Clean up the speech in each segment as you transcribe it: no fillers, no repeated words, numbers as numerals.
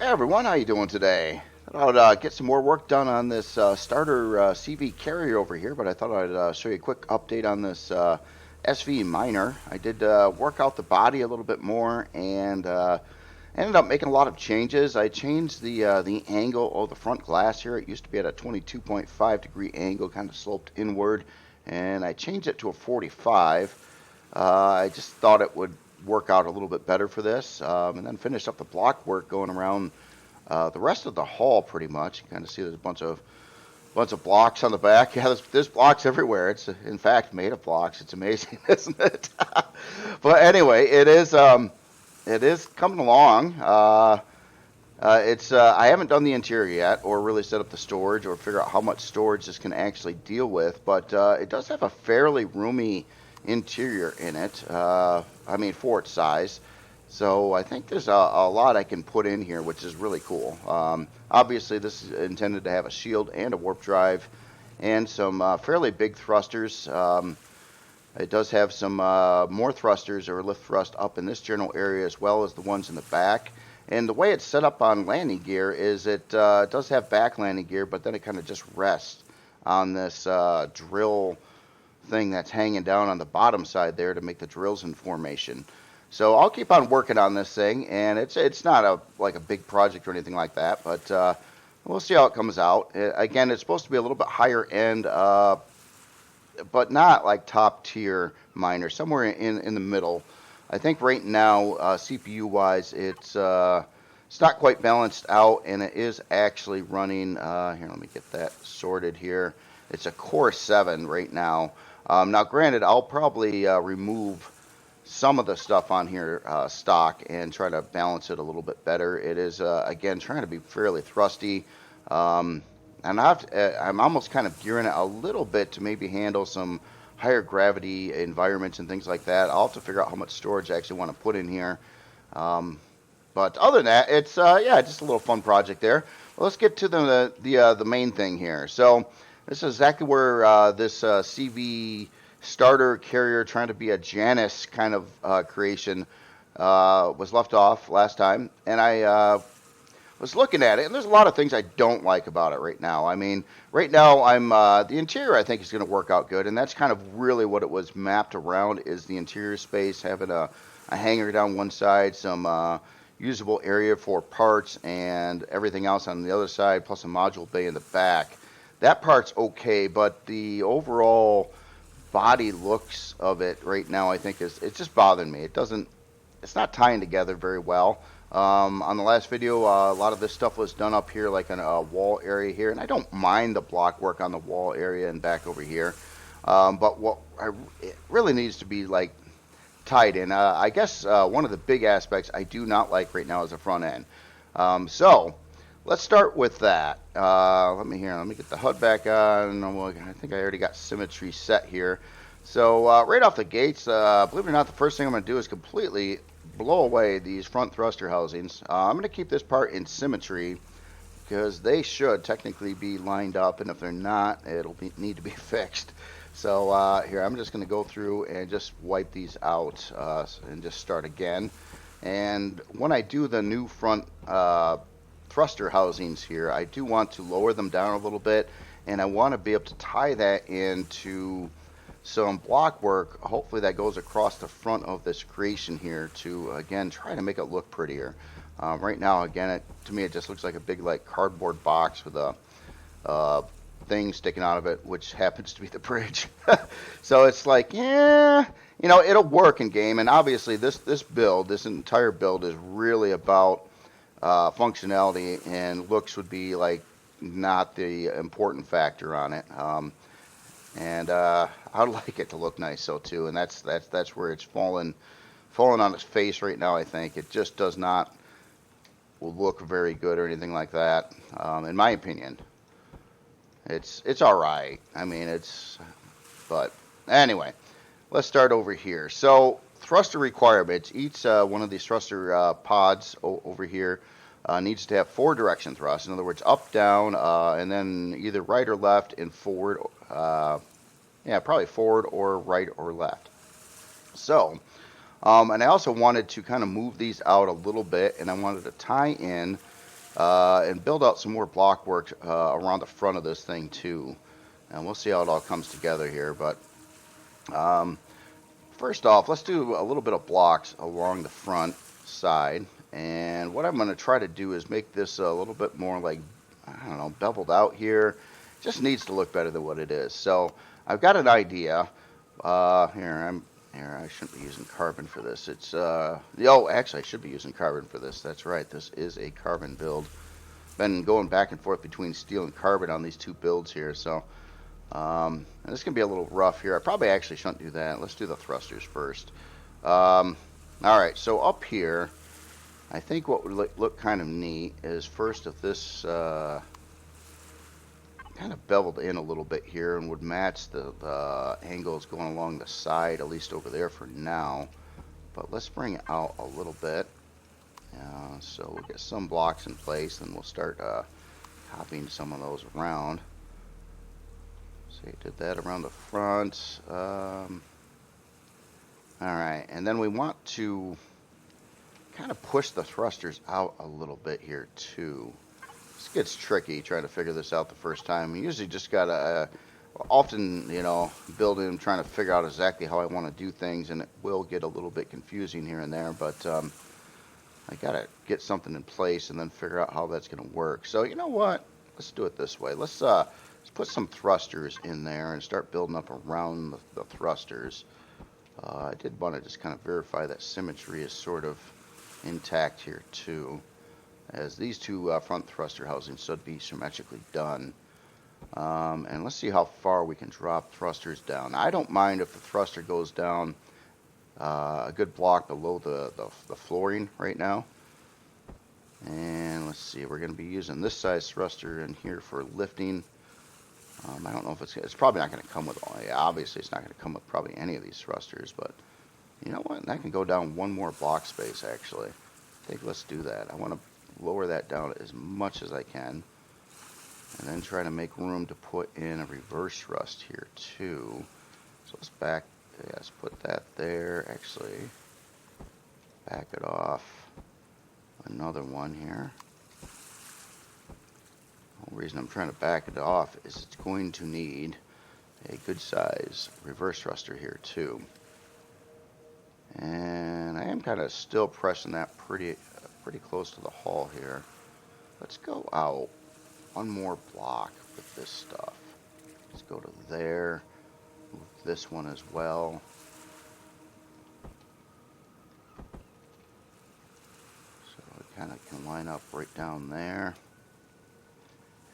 Hey everyone, how you doing today? Thought I'd get some more work done on this starter CV carrier over here, but I thought I'd show you a quick update on this SV miner. I did work out the body a little bit more and ended up making a lot of changes. I changed the angle of the front glass here. It used to be at a 22.5 degree angle, kind of sloped inward, and I changed it to a 45. I just thought it would work out a little bit better for this, and then finished up the block work going around the rest of the hull pretty much. You kind of see there's a bunch of blocks on the back. Yeah, there's blocks everywhere. It's in fact made of blocks. It's amazing, isn't it? But anyway, it is coming along. It's I haven't done the interior yet, or really set up the storage, or figure out how much storage this can actually deal with. But it does have a fairly roomy interior in it. I mean, for its size. So I think there's a lot I can put in here, which is really cool. Obviously, this is intended to have a shield and a warp drive and some fairly big thrusters. It does have some more thrusters or lift thrust up in this general area as well as the ones in the back. And the way it's set up on landing gear is it does have back landing gear, but then it kind of just rests on this drill thing that's hanging down on the bottom side there to make the drills in formation. So I'll keep on working on this thing, and it's not like a big project or anything like that, but we'll see how it comes out. Again, it's supposed to be a little bit higher end, but not like top tier miner, somewhere in the middle. I think right now, CPU wise, it's not quite balanced out, and it is actually running. Here, let me get that sorted here. It's a Core 7 right now. Now, granted, I'll probably remove some of the stuff on here stock and try to balance it a little bit better. It is, again, trying to be fairly thrusty. And I'm almost kind of gearing it a little bit to maybe handle some higher gravity environments and things like that. I'll have to figure out how much storage I actually want to put in here. But other than that, it's, yeah, just a little fun project there. Well, let's get to the main thing here. So this is exactly where this CV starter carrier, trying to be a Janus kind of creation, was left off last time. And I was looking at it, and there's a lot of things I don't like about it right now. I mean, right now, the interior I think is going to work out good, and that's kind of really what it was mapped around, is the interior space, having a hangar down one side, some usable area for parts, and everything else on the other side, plus a module bay in the back. That part's okay, but the overall body looks of it right now, I think, it's just bothering me. It's not tying together very well. On the last video, a lot of this stuff was done up here, like in a wall area here, and I don't mind the block work on the wall area and back over here. But it really needs to be like tied in. I guess one of the big aspects I do not like right now is the front end. So let's start with that. Let me get the HUD back on. I think I already got symmetry set here. So right off the gates, believe it or not, the first thing I'm going to do is completely blow away these front thruster housings. I'm going to keep this part in symmetry because they should technically be lined up, and if they're not, it'll need to be fixed. So here, I'm just going to go through and just wipe these out and just start again. And when I do the new front thruster housings here, I do want to lower them down a little bit, and I want to be able to tie that into some block work. Hopefully that goes across the front of this creation here to, again, try to make it look prettier. Right now, again, to me it just looks like a big like cardboard box with a thing sticking out of it, which happens to be the bridge. So it's like, yeah, you know, it'll work in game, and obviously this entire build is really about functionality, and looks would be like not the important factor on it. And I'd like it to look nice, so too, and that's where it's fallen on its face right now. I think it just does not look very good or anything like that. In my opinion, it's all right. I mean, but anyway, let's start over here. So thruster requirements. Each one of these thruster pods over here needs to have 4 direction thrusts. In other words, up, down, and then either right or left, and forward. Yeah, probably forward or right or left. So, and I also wanted to kind of move these out a little bit, and I wanted to tie in and build out some more block work around the front of this thing too. And we'll see how it all comes together here. But first off, let's do a little bit of blocks along the front side. And what I'm going to try to do is make this a little bit more like, I don't know, beveled out here. Just needs to look better than what it is. So I've got an idea. Here, I shouldn't be using carbon for this. It's, actually, I should be using carbon for this. That's right. This is a carbon build. Been going back and forth between steel and carbon on these two builds here. So, and this can be a little rough here. I probably actually shouldn't do that. Let's do the thrusters first. All right, so up here, I think what would look kind of neat is first if this kind of beveled in a little bit here and would match the angles going along the side, at least over there for now. But let's bring it out a little bit. So we'll get some blocks in place and we'll start copying some of those around. So you did that around the front. Alright, and then we want to kind of push the thrusters out a little bit here too. This gets tricky trying to figure this out the first time. You usually just gotta often, you know, build in trying to figure out exactly how I want to do things, and it will get a little bit confusing here and there, but I gotta get something in place and then figure out how that's gonna work. So you know what? Let's do it this way. Let's put some thrusters in there and start building up around the thrusters. I did want to just kind of verify that symmetry is sort of intact here too, as these two front thruster housings should be symmetrically done. And let's see how far we can drop thrusters down. I don't mind if the thruster goes down a good block below the flooring right now. And let's see, we're going to be using this size thruster in here for lifting. I don't know if it's probably not going to come with all. Yeah, obviously it's not going to come with probably any of these thrusters, but you know what? That can go down one more block space actually. I think let's do that. I want to lower that down as much as I can, and then try to make room to put in a reverse thrust here too. So let's put that there. Actually, back it off. Another one here. The reason I'm trying to back it off is it's going to need a good size reverse thruster here too. And I am kind of still pressing that pretty close to the hull here. Let's go out one more block with this stuff. Let's go to there. Move this one as well. So it kind of can line up right down there.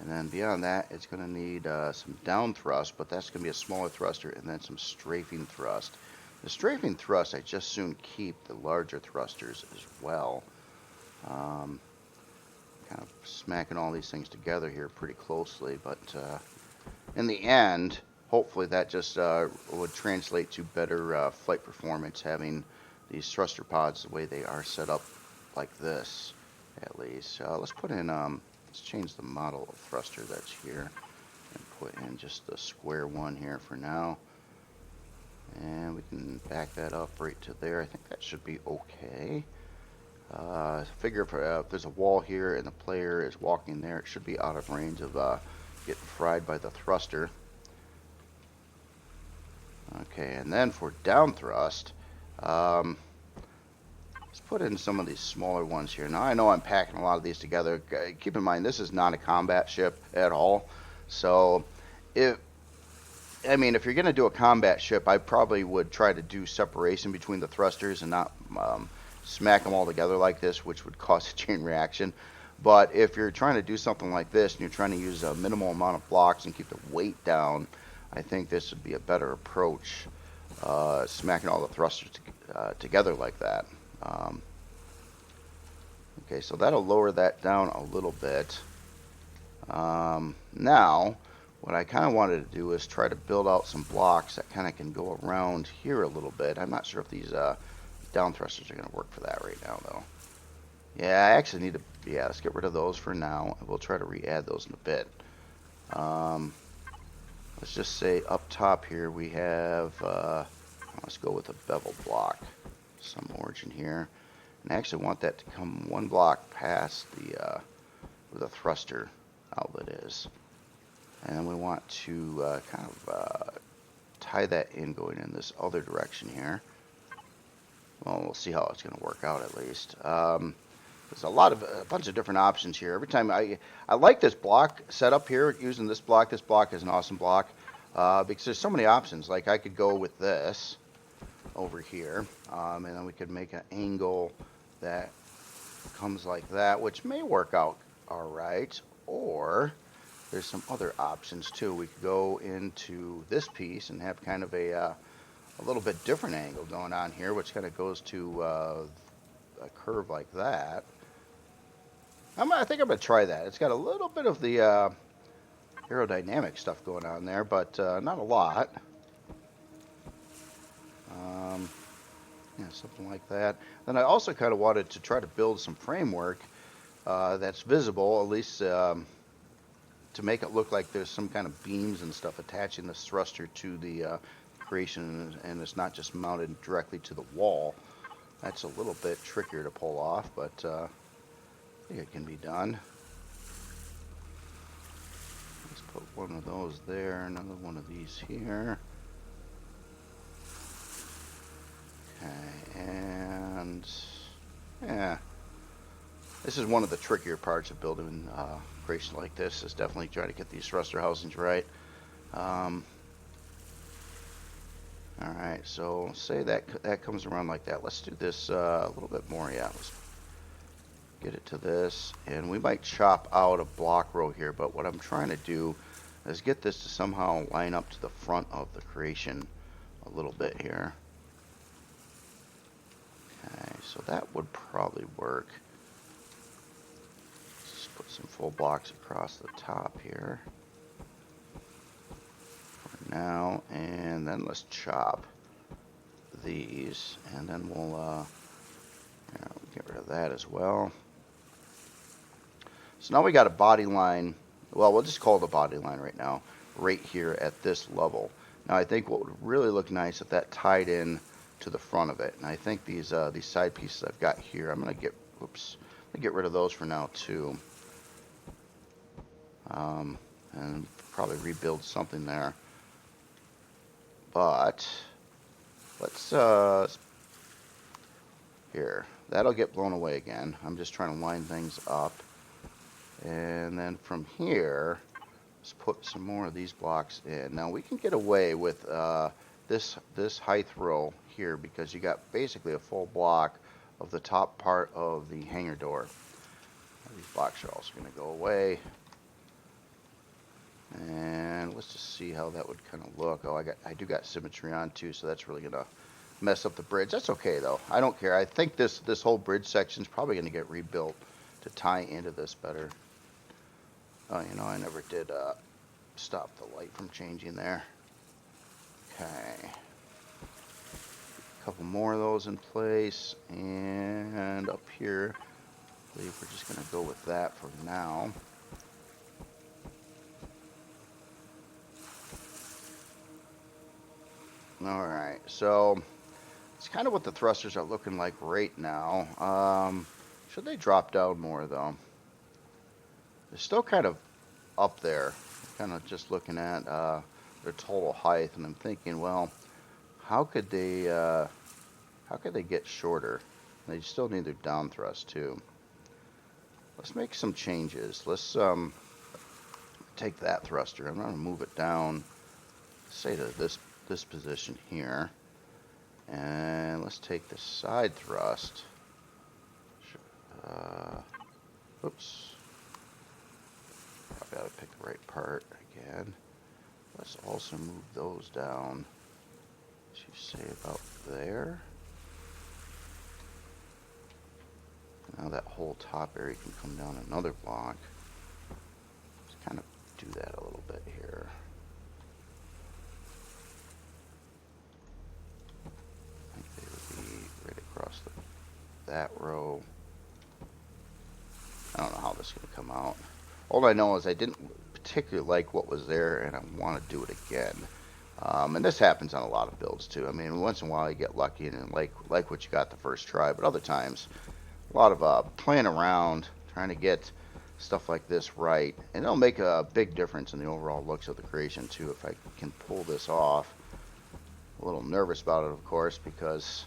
And then beyond that, it's going to need some down thrust, but that's going to be a smaller thruster, and then some strafing thrust. The strafing thrust, I just soon keep the larger thrusters as well. Kind of smacking all these things together here pretty closely, but in the end, hopefully that just would translate to better flight performance, having these thruster pods the way they are set up like this, at least. Let's put in... let's change the model of thruster that's here and put in just the square one here for now. And we can back that up right to there. I think that should be okay. Figure if there's a wall here and the player is walking there, it should be out of range of getting fried by the thruster. Okay, and then for down thrust, let's put in some of these smaller ones here. Now I know I'm packing a lot of these together. Keep in mind this is not a combat ship at all. So if you're going to do a combat ship, I probably would try to do separation between the thrusters and not smack them all together like this, which would cause a chain reaction. But if you're trying to do something like this and you're trying to use a minimal amount of blocks and keep the weight down, I think this would be a better approach, smacking all the thrusters together like that. Okay, so that'll lower that down a little bit. Now, what I kind of wanted to do is try to build out some blocks that kind of can go around here a little bit. I'm not sure if these down thrusters are going to work for that right now, though. Yeah, I actually need to... Yeah, let's get rid of those for now. We'll try to re-add those in a bit. Let's just say up top here we have... let's go with a bevel block. Some origin here. And I actually want that to come one block past the where the thruster outlet is. And we want to tie that in going in this other direction here. Well, we'll see how it's going to work out at least. There's a bunch of different options here. Every time I like this block setup here, using this block. This block is an awesome block because there's so many options. Like I could go with this over here, and then we could make an angle that comes like that, which may work out all right. Or there's some other options too. We could go into this piece and have kind of a little bit different angle going on here, which kind of goes to a curve like that. I think I'm going to try that. It's got a little bit of the aerodynamic stuff going on there, but not a lot. Yeah, something like that. Then I also kind of wanted to try to build some framework that's visible, at least to make it look like there's some kind of beams and stuff attaching this thruster to the creation, and it's not just mounted directly to the wall. That's a little bit trickier to pull off, but I think it can be done. Let's put one of those there, another one of these here. Okay, and yeah, this is one of the trickier parts of building creation like this, is definitely trying to get these thruster housings right. Alright, so say that comes around like that. Let's do this a little bit more. Yeah, let's get it to this. And we might chop out a block row here, but what I'm trying to do is get this to somehow line up to the front of the creation a little bit here. Okay, so that would probably work. Let's just put some full blocks across the top here for now, and then let's chop these, and then we'll get rid of that as well. So now we got a body line. Well, we'll just call it a body line right now, right here at this level. Now I think what would really look nice if that tied in to the front of it. And I think these side pieces I've got here, I'm gonna get rid of those for now too, and probably rebuild something there. But let's here, that'll get blown away again. I'm just trying to line things up, and then from here, let's put some more of these blocks in. Now we can get away with this height row here because you got basically a full block of the top part of the hangar door. These blocks are also going to go away, and let's just see how that would kind of look. Oh, I do got symmetry on too, so that's really going to mess up the bridge. That's okay though. I don't care. I think this whole bridge section is probably going to get rebuilt to tie into this better. Oh, you know, I never did stop the light from changing there. Okay. A couple more of those in place, and up here, I believe we're just going to go with that for now. Alright, so it's kind of what the thrusters are looking like right now. Should they drop down more though? They're still kind of up there, kind of just looking at their total height, and I'm thinking, well, how could they get shorter? They still need their down thrust too. Let's make some changes. Let's take that thruster. I'm going to move it down, say to this position here, and let's take the side thrust. Oops. Probably got to pick the right part again. Let's also move those down. Let's say about there. Now that whole top area can come down another block. Let's kind of do that a little bit here. I think they would be right across that row. I don't know how this is going to come out. All I know is I didn't particularly like what was there, and I want to do it again. And this happens on a lot of builds too. I mean, once in a while you get lucky and like what you got the first try, but other times a lot of playing around, trying to get stuff like this right. And it'll make a big difference in the overall looks of the creation too if I can pull this off. A little nervous about it, of course, because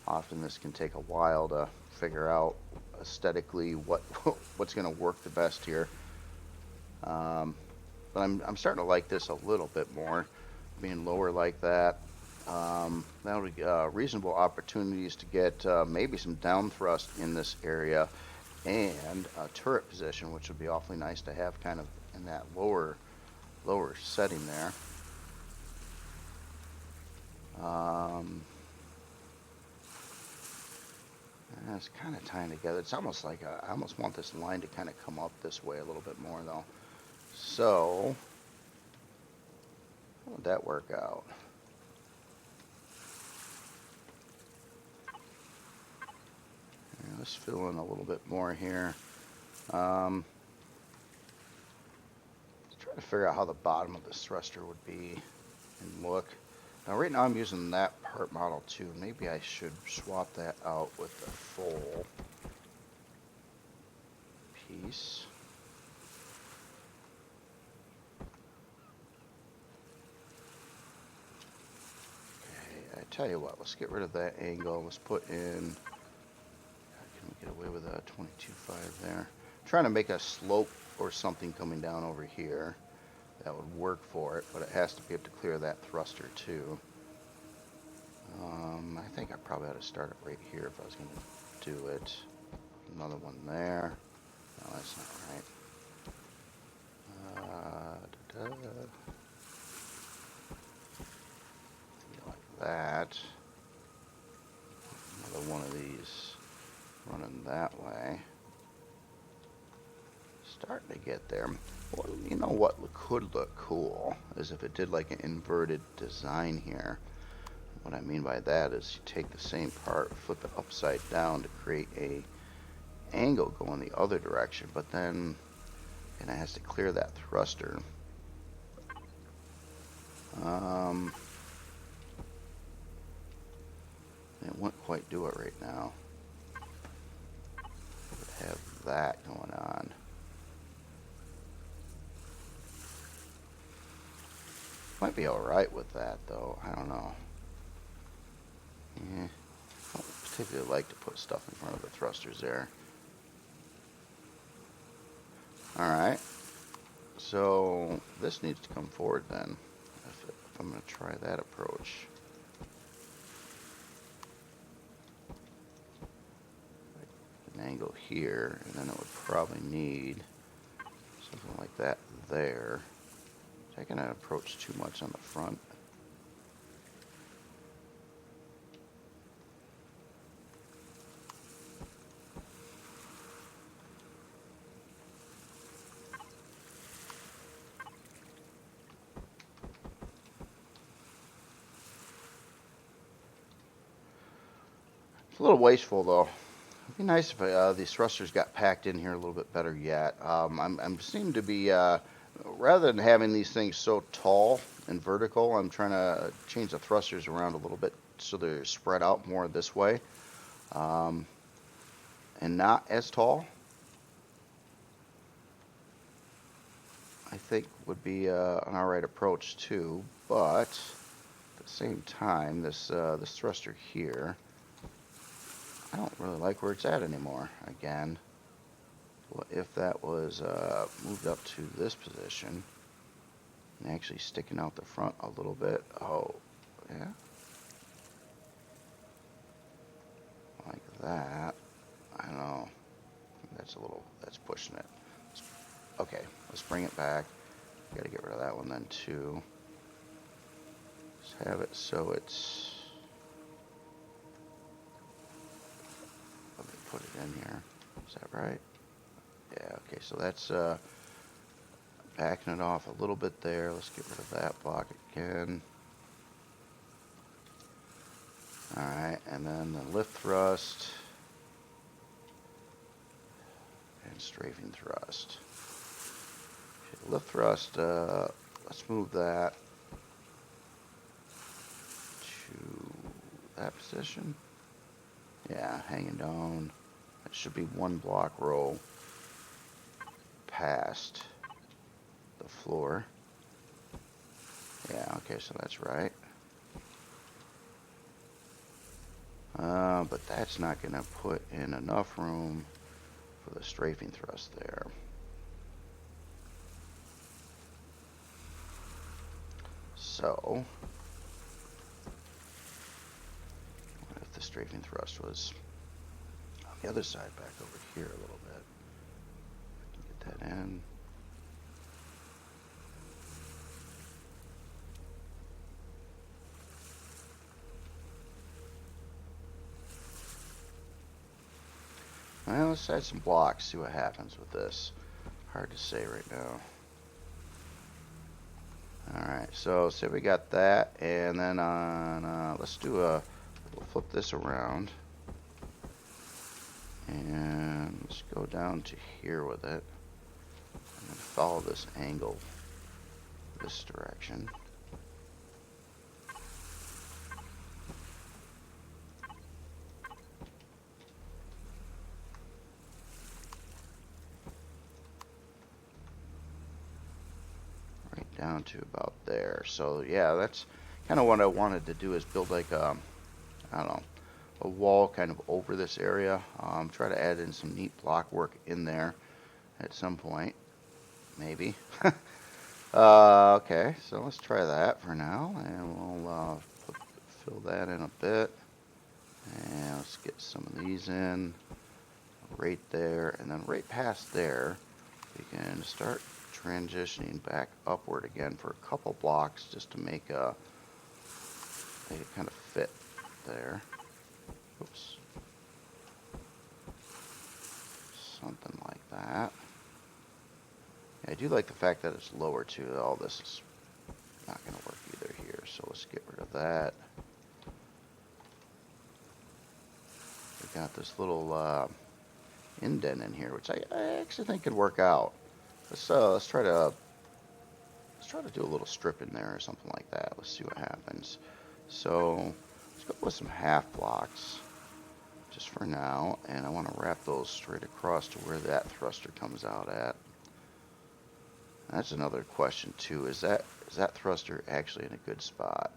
often this can take a while to figure out aesthetically what's going to work the best here. But I'm starting to like this a little bit more, being lower like that. That'll be reasonable opportunities to get maybe some down thrust in this area and a turret position, which would be awfully nice to have kind of in that lower setting there. It's kind of tying together. It's almost like I almost want this line to kind of come up this way a little bit more though. So how would that work out? Yeah, let's fill in a little bit more here. Try to figure out how the bottom of this thruster would be and look. Now right now I'm using that part model too. Maybe I should swap that out with the full piece. Okay, I tell you what, let's get rid of that angle. Let's put in, can we get away with a 22.5 there? I'm trying to make a slope or something coming down over here. That would work for it, but it has to be able to clear that thruster too. I think I probably ought to start it right here if I was going to do it. Another one there. No, that's not right. Like that. Another one of these running that way. Starting to get there. Well, you know what could look cool is if it did like an inverted design here. What I mean by that is you take the same part, flip it upside down to create a angle going the other direction, but then it has to clear that thruster. It won't quite do it right now. It would have that going on. Might be alright with that though, I don't know. Yeah, I don't particularly like to put stuff in front of the thrusters there. Alright, so this needs to come forward then, if I'm going to try that approach. An angle here, and then it would probably need something like that there. Taking an approach too much on the front. It's a little wasteful though. It'd be nice if these thrusters got packed in here a little bit better yet. I'm seem to be rather than having these things so tall and vertical, I'm trying to change the thrusters around a little bit so they're spread out more this way, and not as tall. I think would be an alright approach too, but at the same time, this thruster here, I don't really like where it's at anymore. Again, well, if that was moved up to this position and actually sticking out the front a little bit. Oh, yeah. Like that. I don't know. That's pushing it. Okay, let's bring it back. Got to get rid of that one then too. Let's have it so it's, let me put it in here. Is that right? Yeah, okay, so that's backing it off a little bit there. Let's get rid of that block again. Alright, and then the lift thrust and strafing thrust. Okay, lift thrust, let's move that to that position. Yeah, hanging down. That should be one block row. past the floor. Yeah, okay, so that's right. But that's not going to put in enough room for the strafing thrust there. So, what if the strafing thrust was on the other side, back over here a little bit? Get that in. Well, let's add some blocks, see what happens with this. Hard to say right now. Alright, so say we got that, and then on, let's do we'll flip this around. And let's go down to here with it. And then follow this angle this direction. Down to about there. So yeah, that's kind of what I wanted to do, is build like a, I don't know, a wall kind of over this area. Try to add in some neat block work in there at some point, maybe. Okay, so let's try that for now, and we'll fill that in a bit. And let's get some of these in right there, and then right past there we can start transitioning back upward again for a couple blocks, just to make it kind of fit there. Oops. Something like that. Yeah, I do like the fact that it's lower too. All this is not going to work either here, so let's get rid of that. We got this little indent in here, which I actually think could work out. Let's try to do a little strip in there or something like that. Let's see what happens. So let's go with some half blocks just for now, and I want to wrap those straight across to where that thruster comes out at. That's another question too. Is that thruster actually in a good spot?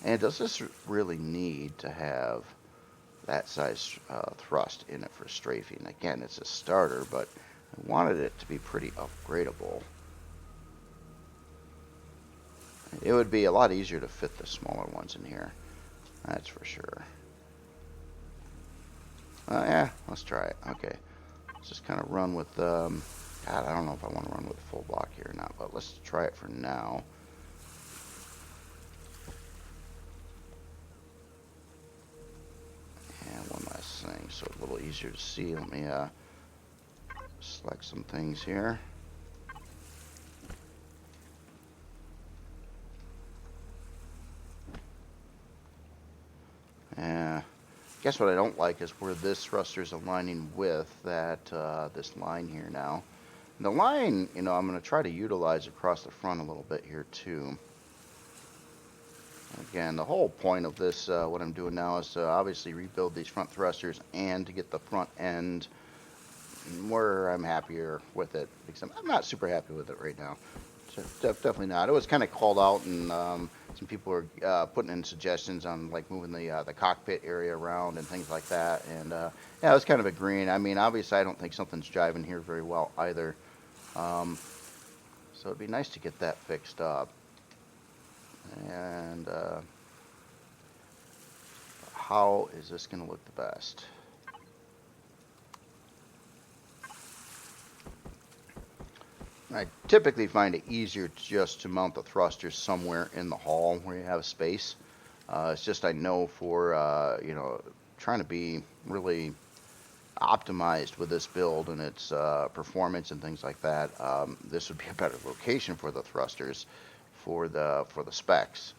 And does this really need to have that size thrust in it for strafing? Again, it's a starter, but I wanted it to be pretty upgradable. It would be a lot easier to fit the smaller ones in here, that's for sure. Yeah, let's try it. Okay, let's just kind of run with God, I don't know if I want to run with full block here or not, but let's try it for now. One last thing, so a little easier to see. Let me select some things here. Guess what I don't like is where this thruster is aligning with that this line here now. And the line, you know, I'm going to try to utilize across the front a little bit here too. Again, the whole point of this, what I'm doing now, is to obviously rebuild these front thrusters and to get the front end where I'm happier with it, because I'm not super happy with it right now. So definitely not. It was kind of called out, and some people were putting in suggestions on like moving the cockpit area around and things like that. And yeah, I was kind of agreeing. I mean, obviously, I don't think something's jiving here very well either. So it'd be nice to get that fixed up. And how is this going to look the best? I typically find it easier just to mount the thrusters somewhere in the hall where you have space. It's just I know for you know, trying to be really optimized with this build and its performance and things like that, this would be a better location for the thrusters for the specs.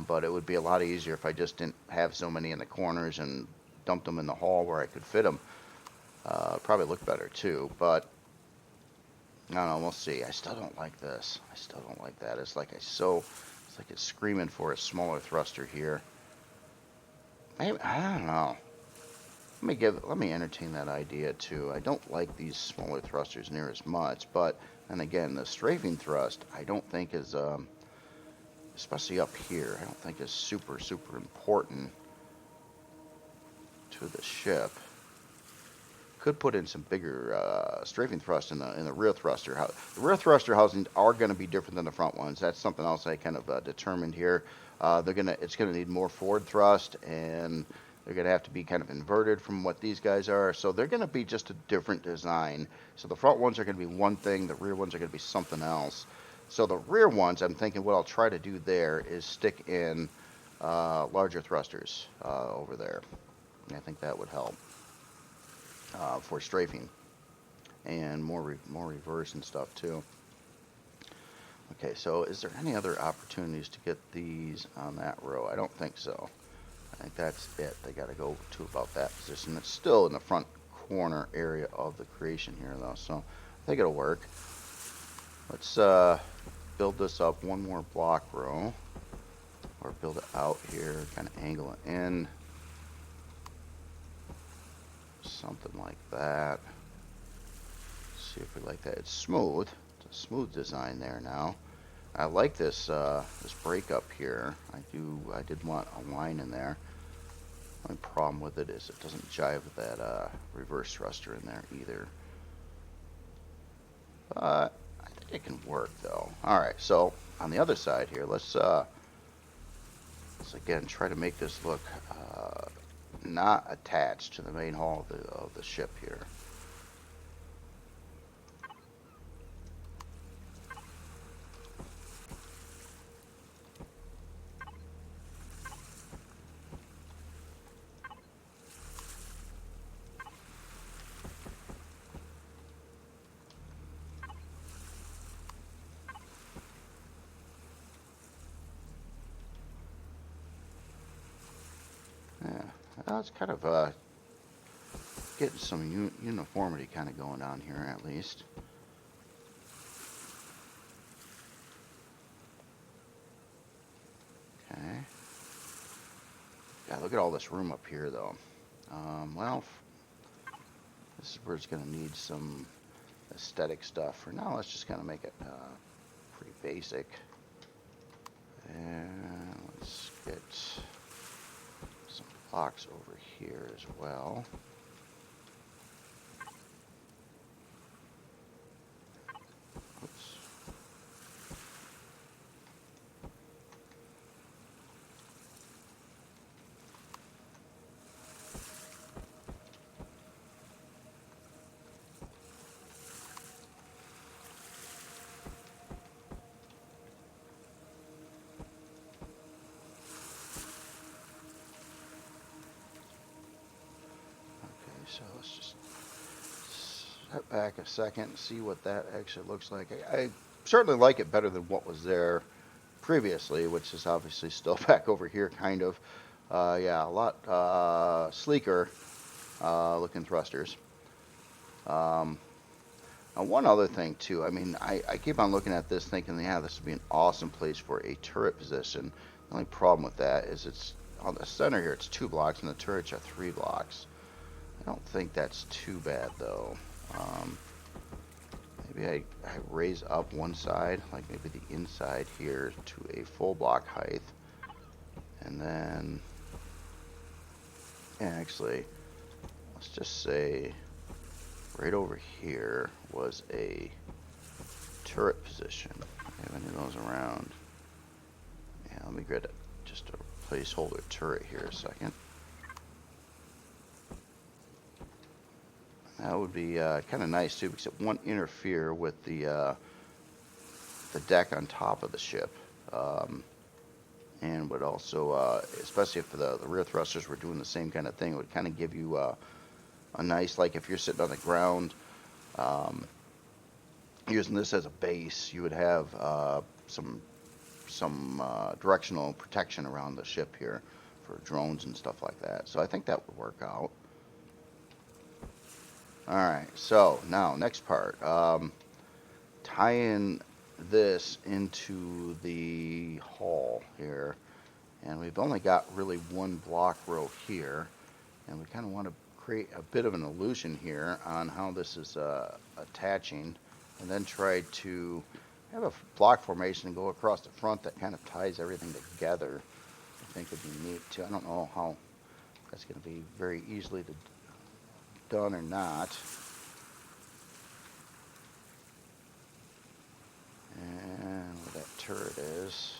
But it would be a lot easier if I just didn't have so many in the corners and dumped them in the hall where I could fit them. Probably look better too, but I don't know, we'll see. I still don't like this. I still don't like that. It's like it's like it's screaming for a smaller thruster here. Maybe, I don't know. Let me entertain that idea too. I don't like these smaller thrusters near as much, but and again, the strafing thrust I don't think is especially up here, I don't think is super important to the ship. Could put in some bigger strafing thrust in the rear thruster. The rear thruster housings are going to be different than the front ones. That's something else I kind of determined here. It's gonna need more forward thrust, and they're gonna have to be kind of inverted from what these guys are. So they're gonna be just a different design. So the front ones are gonna be one thing, the rear ones are gonna be something else. So the rear ones, I'm thinking what I'll try to do there is stick in larger thrusters over there. And I think that would help for strafing and more reverse and stuff too. Okay, so is there any other opportunities to get these on that row? I don't think so. I think that's it. They got to go to about that position. It's still in the front corner area of the creation here, though, so I think it'll work. Let's build this up one more block row, or build it out here, kind of angle it in. Something like that. See if we like that. It's smooth. It's a smooth design there now. I like this this breakup here. I did want a line in there. The only problem with it is it doesn't jive with that reverse thruster in there either. But I think it can work though. Alright, so on the other side here, let's again try to make this look not attached to the main hull of the ship here. Yeah, it's kind of getting some uniformity kind of going on here at least. Okay. Yeah, look at all this room up here though. Well, this is where it's going to need some aesthetic stuff. For now, let's just kind of make it pretty basic. And let's get some blocks over here as well. Oops. So let's just step back a second and see what that actually looks like. I certainly like it better than what was there previously, which is obviously still back over here, kind of. Yeah, a lot sleeker looking thrusters. And one other thing too, I mean, I keep on looking at this thinking, yeah, this would be an awesome place for a turret position. The only problem with that is it's on the center here, it's 2 blocks, and the turrets are 3 blocks. I don't think that's too bad though. Maybe I raise up one side, like maybe the inside here, to a full block height, and then actually let's just say right over here was a turret position. Have any of those around? Yeah, let me get just a placeholder turret here a second. That would be kind of nice too, because it won't interfere with the deck on top of the ship, and would also, especially if the rear thrusters were doing the same kind of thing, it would kind of give you a nice, like if you're sitting on the ground, using this as a base, you would have some directional protection around the ship here for drones and stuff like that. So I think that would work out. Alright, so now next part, tying this into the hull here, and we've only got really one block row here, and we kind of want to create a bit of an illusion here on how this is attaching, and then try to have a block formation and go across the front that kind of ties everything together. I think would be neat too. I don't know how that's going to be very easily done or not. And where that turret is.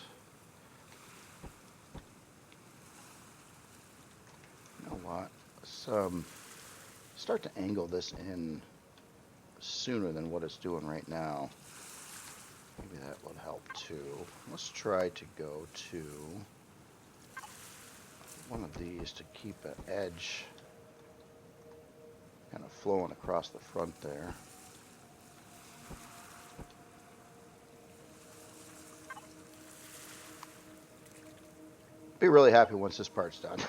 You know what? Let's start to angle this in sooner than what it's doing right now. Maybe that would help too. Let's try to go to one of these to keep an edge kind of flowing across the front there. Be really happy once this part's done.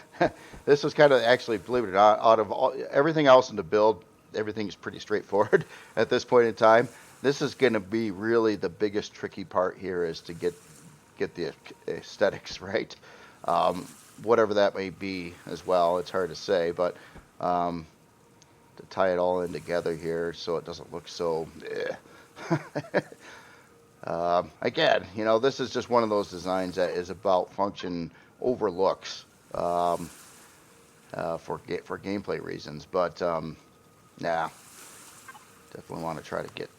This was kind of actually, believe it or not, out of everything else in the build, everything's pretty straightforward at this point in time. This is going to be really the biggest tricky part here, is to get the aesthetics right. Whatever that may be as well, it's hard to say, but to tie it all in together here so it doesn't look so again, you know, this is just one of those designs that is about function over looks for gameplay reasons, but yeah, definitely want to try to get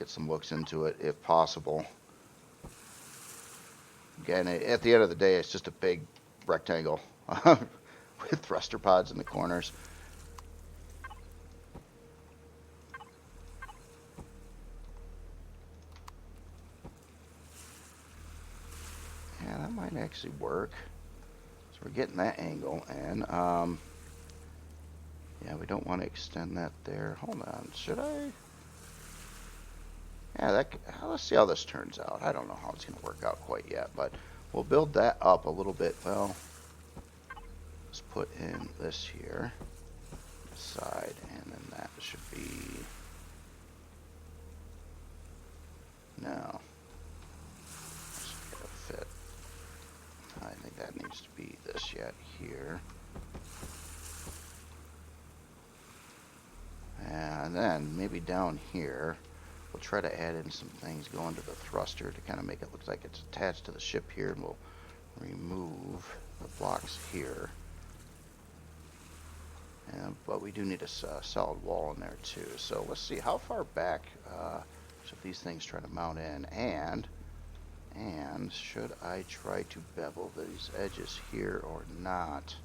some looks into it if possible. Again, at the end of the day, it's just a big rectangle with thruster pods in the corners. Yeah, that might actually work. So we're getting that angle, and yeah, we don't want to extend that there. Hold on, should I? Yeah, let's see how this turns out. I don't know how it's going to work out quite yet, but we'll build that up a little bit. Well, let's put in this here, this side, and then that should be, no, that's going to fit. I think that needs to be this yet here. And then maybe down here, we'll try to add in some things going to the thruster to kind of make it look like it's attached to the ship here, and we'll remove the blocks here. But we do need a solid wall in there too. So let's see how far back should these things try to mount in, and should I try to bevel these edges here or not?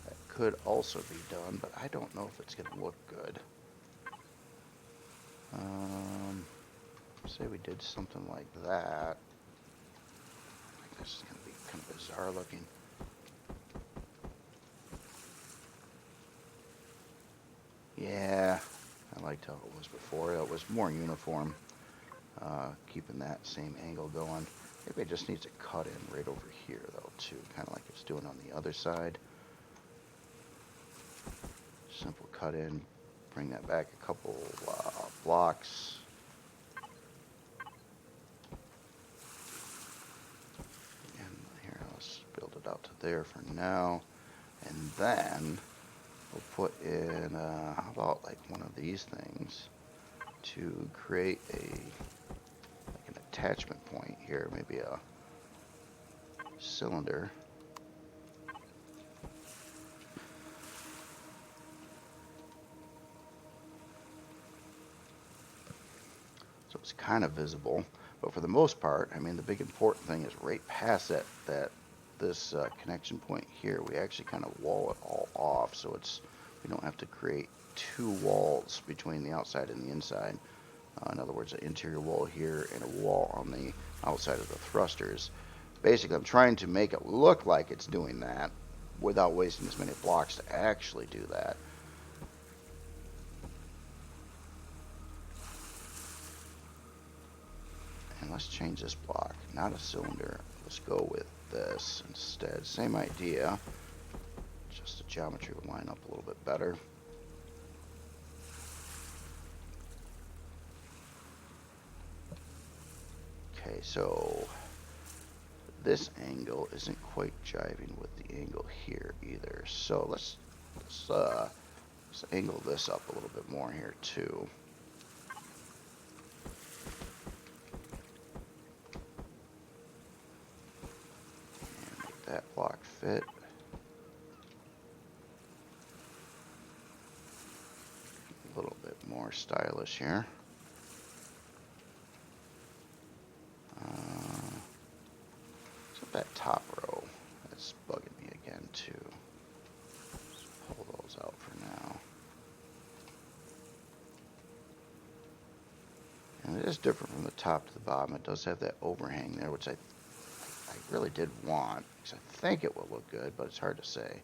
That could also be done, but I don't know if it's going to look good. Say we did something like that. I think this is going to be kind of bizarre looking. Yeah, I liked how it was before. It was more uniform, keeping that same angle going. Maybe it just needs a cut in right over here though too, kind of like it's doing on the other side. Simple cut in, bring that back a couple blocks. Out to there for now, and then we'll put in how about like one of these things to create like an attachment point here, maybe a cylinder. So it's kind of visible, but for the most part, I mean, the big important thing is right past this connection point here, we actually kind of wall it all off, so we don't have to create two walls between the outside and the inside. In other words, an interior wall here and a wall on the outside of the thrusters. Basically, I'm trying to make it look like it's doing that without wasting as many blocks to actually do that. And let's change this block, not a cylinder. Let's go with this instead. Same idea, just the geometry will line up a little bit better. Okay, so this angle isn't quite jiving with the angle here either. So let's Let's angle this up a little bit more here too. And make that block fit. A little bit more stylish here. So that top row, that's bugging me again too. Let's pull those out for now. And it is different from the top to the bottom. It does have that overhang there, which I really did want, because I think it will look good, but it's hard to say.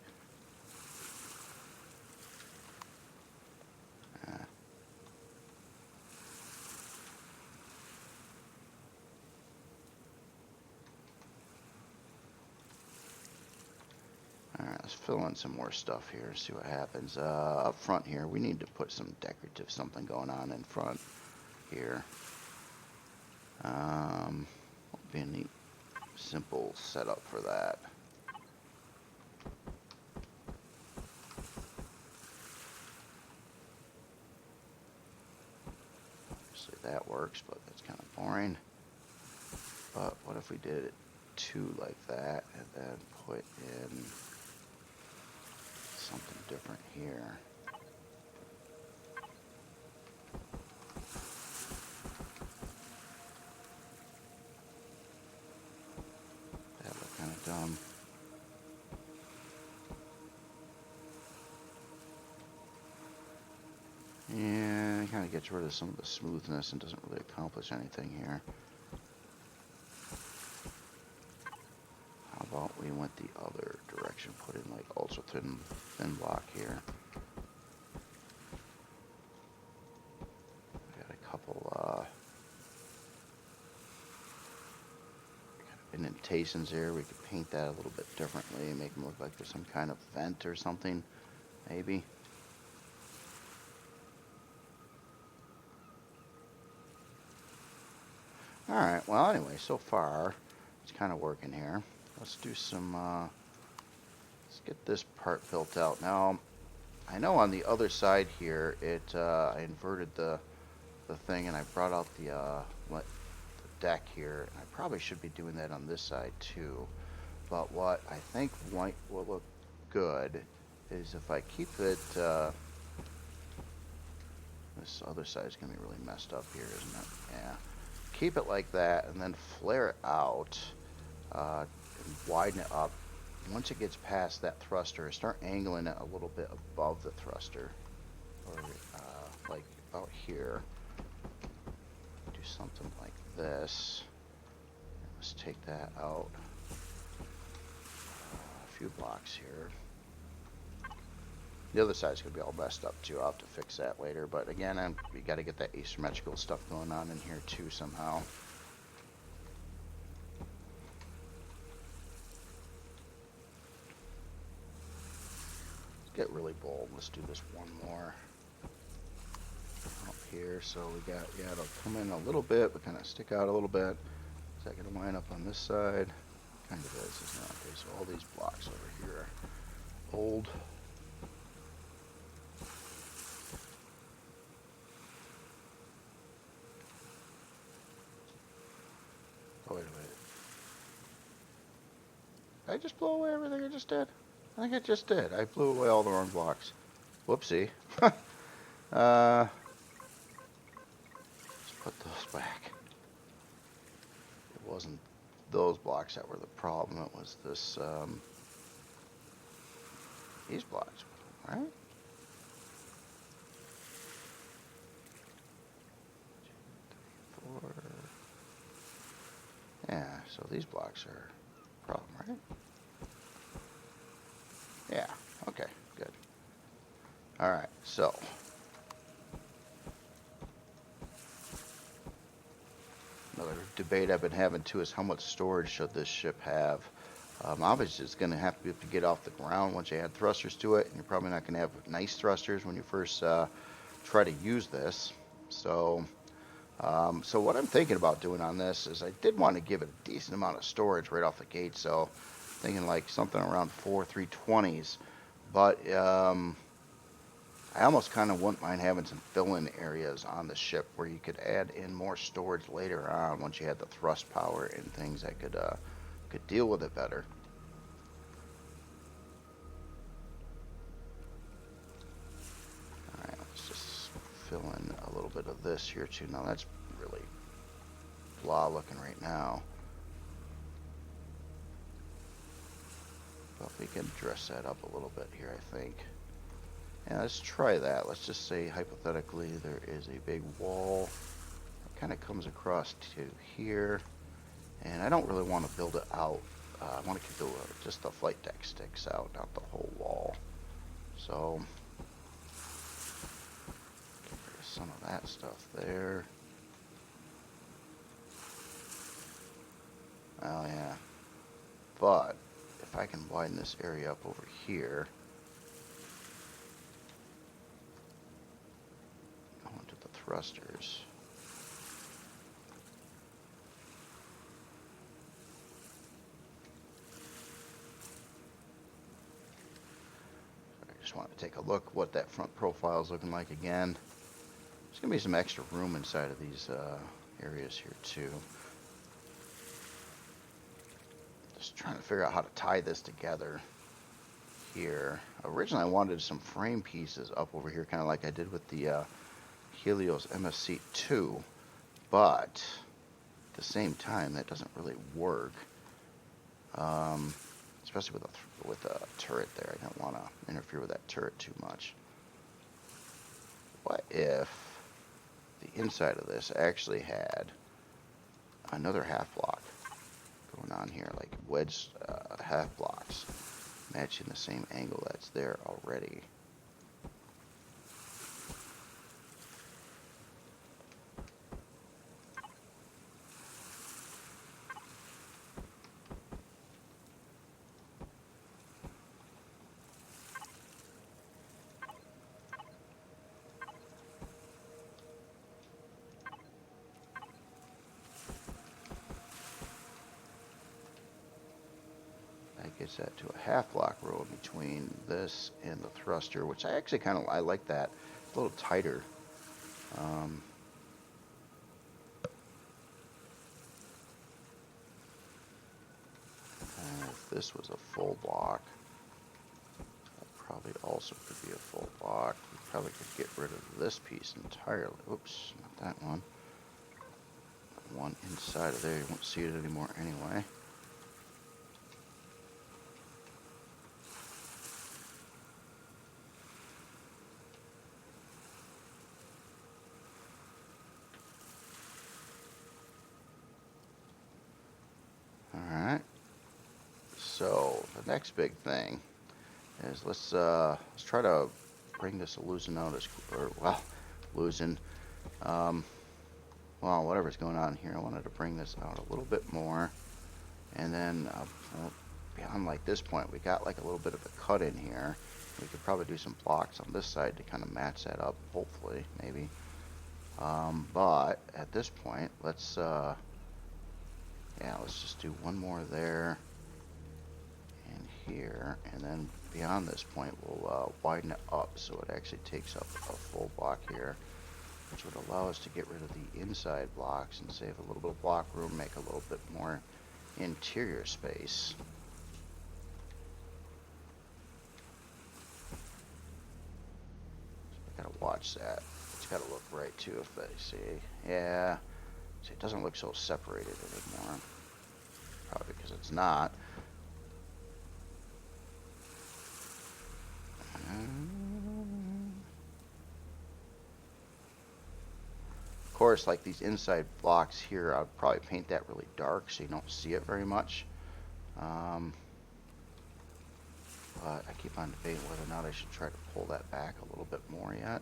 Alright, let's fill in some more stuff here, see what happens. Up front here, we need to put some decorative something going on in front here. Would be a neat, simple setup for that. Obviously that works, but that's kind of boring. But what if we did it two like that, and then put in something different here? That looked kind of dumb. Yeah, it kind of gets rid of some of the smoothness and doesn't really accomplish anything here. How about we went the other direction, put in like ultra thin block here. We got a couple indentations here. We could paint that a little bit differently and make them look like there's some kind of vent or something, maybe. Alright, well anyway, so far it's kind of working here. Let's do some, let's get this part built out. Now, I know on the other side here, I inverted the thing and I brought out the deck here. I probably should be doing that on this side too. But what I think will look good is if I keep it, this other side is going to be really messed up here, isn't it? Yeah. Keep it like that and then flare it out and widen it up. Once it gets past that thruster, start angling it a little bit above the thruster, or like about here. Do something like this. Let's take that out a few blocks here. The other side's gonna be all messed up too. I'll have to fix that later. But again, we got to get that asymmetrical stuff going on in here too somehow. Let's get really bold. Let's do this one more up here. So we got, yeah, it'll come in a little bit, but kind of stick out a little bit. Is that gonna line up on this side? Kind of is, isn't it? Okay, so all these blocks over here are old. Oh, wait a minute. Did I just blow away everything I just did? I think I just did. I blew away all the wrong blocks. Whoopsie. Let's put those back. It wasn't those blocks that were the problem. It was this, these blocks, right? 2, 3, 4. Yeah, so these blocks are a problem, right? Yeah, okay, good. Alright, so. Another debate I've been having too is how much storage should this ship have? Obviously, it's going to have to be able to get off the ground once you add thrusters to it, and you're probably not going to have nice thrusters when you first try to use this. So what I'm thinking about doing on this is I did want to give it a decent amount of storage right off the gate, so thinking like something around 4 320s. But I almost kind of wouldn't mind having some fill-in areas on the ship where you could add in more storage later on once you had the thrust power and things that could deal with it better. All right, let's just fill in a little bit of this here too. Now that's really blah looking right now. But we can dress that up a little bit here, I think. Yeah, let's try that. Let's just say hypothetically there is a big wall that kind of comes across to here, and I don't really want to build it out. I want to keep just the flight deck sticks out, not the whole wall. So get rid of some of that stuff there. Oh yeah, but if I can widen this area up over here. Thrusters. I just want to take a look what that front profile is looking like again. There's going to be some extra room inside of these areas here too. Just trying to figure out how to tie this together here. Originally I wanted some frame pieces up over here, kind of like I did with the Helios MSC2, but at the same time that doesn't really work, especially with a turret there. I don't want to interfere with that turret too much. What if the inside of this actually had another half block going on here, like wedge half blocks matching the same angle that's there already? Gets that to a half block row between this and the thruster, which I actually I like that. A little tighter. If this was a full block, that probably also could be a full block. We probably could get rid of this piece entirely. Oops, not that one. One inside of there, you won't see it anymore anyway. So the next big thing is let's try to bring this illusion out well, whatever's going on here. I wanted to bring this out a little bit more, and then beyond like this point, we got like a little bit of a cut in here. We could probably do some blocks on this side to kind of match that up, hopefully, maybe. But at this point, let's just do one more there. Here, and then beyond this point we'll widen it up so it actually takes up a full block here, which would allow us to get rid of the inside blocks and save a little bit of block room, make a little bit more interior space. So I gotta watch that. It's gotta look right too. If they see, yeah, see, it doesn't look so separated anymore. Probably because it's not. Of course, like these inside blocks here, I'd probably paint that really dark so you don't see it very much. But I keep on debating whether or not I should try to pull that back a little bit more yet.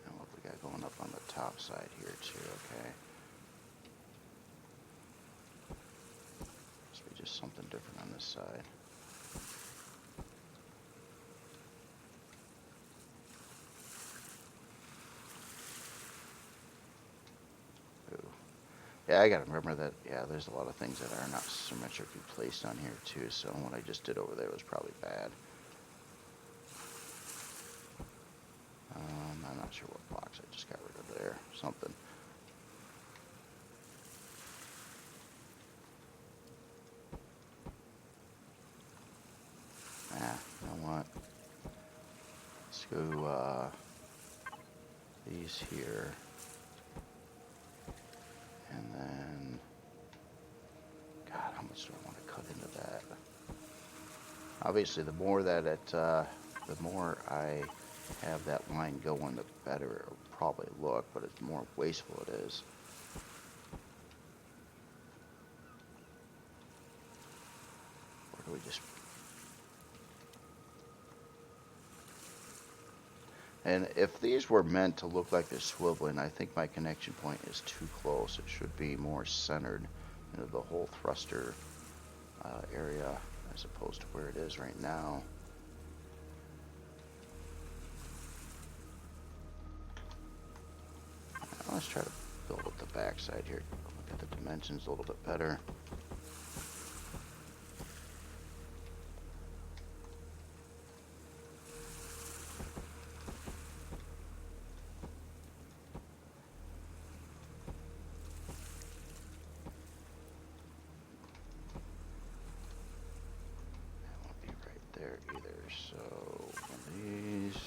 And what we got going up on the top side here too, okay. Must be just something different on this side. Yeah, I gotta remember that, yeah, there's a lot of things that are not symmetrically placed on here too, so what I just did over there was probably bad. I'm not sure what box I just got rid of there. Something. You know what? Let's go, these here. And then, God, how much do I want to cut into that? Obviously, the more that the more I have that line going, the better it will probably look, but it's more wasteful it is. Or do we just... And if these were meant to look like they're swiveling, I think my connection point is too close. It should be more centered into the whole thruster area as opposed to where it is right now. Let's try to build up the backside here. Look at the dimensions a little bit better. That won't be right there either, so one of these.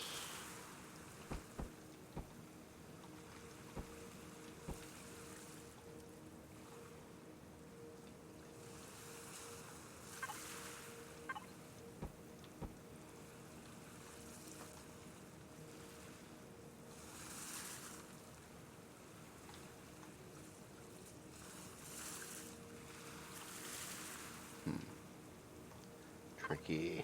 Tricky.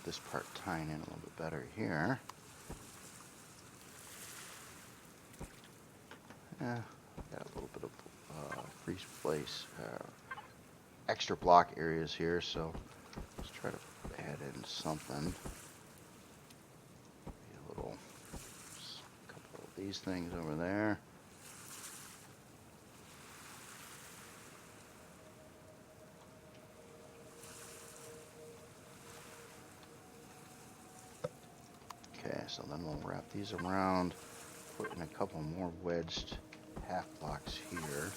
This part tying in a little bit better here. Yeah, got a little bit of free space, extra block areas here, so let's try to add in something. A little, couple of these things over there. Okay, so then we'll wrap these around, put in a couple more wedged half blocks here.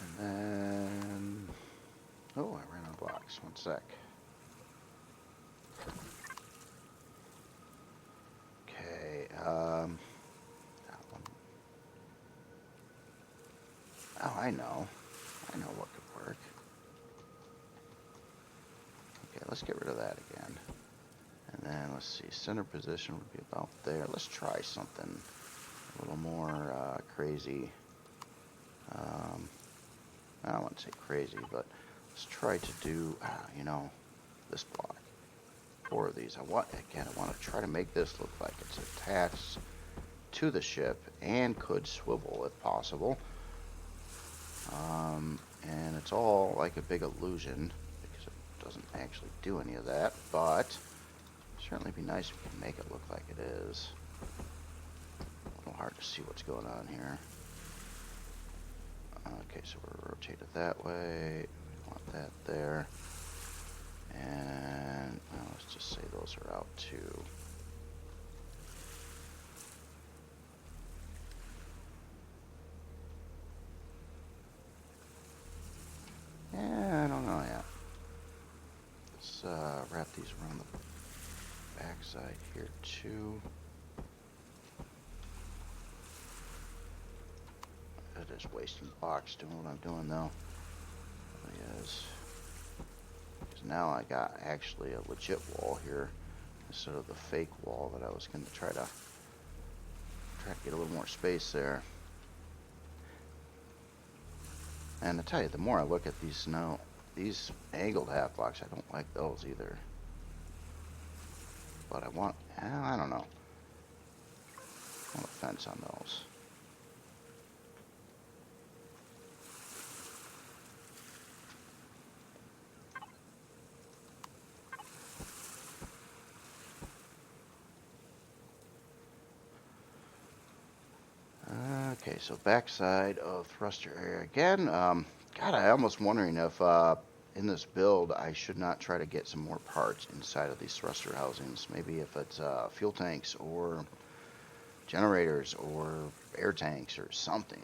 And then, oh, I ran out of blocks, one sec. Okay, oh, I know what could work. Okay, let's get rid of that again. And then let's see, center position would be about there. Let's try something a little more crazy. I don't want to say crazy, but let's try to do, you know, this block. 4 of these. I want to try to make this look like it's attached to the ship and could swivel if possible. And it's all like a big illusion because it doesn't actually do any of that, but certainly be nice if we can make it look like it is. A little hard to see what's going on here. Okay, so we're rotated that way. We want that there. And let's just say those are out too. Yeah, I don't know yet. Let's wrap these around the backside here too. It is wasting blocks doing what I'm doing though. is. Because now I got actually a legit wall here instead of the fake wall that I was going to try to get a little more space there. And I tell you, the more I look at these now, these angled half blocks, I don't like those either. But I want, I don't know. I want a fence on those. Okay, so backside of thruster area again. God, I'm almost wondering if in this build I should not try to get some more parts inside of these thruster housings. Maybe if it's fuel tanks or generators or air tanks or something.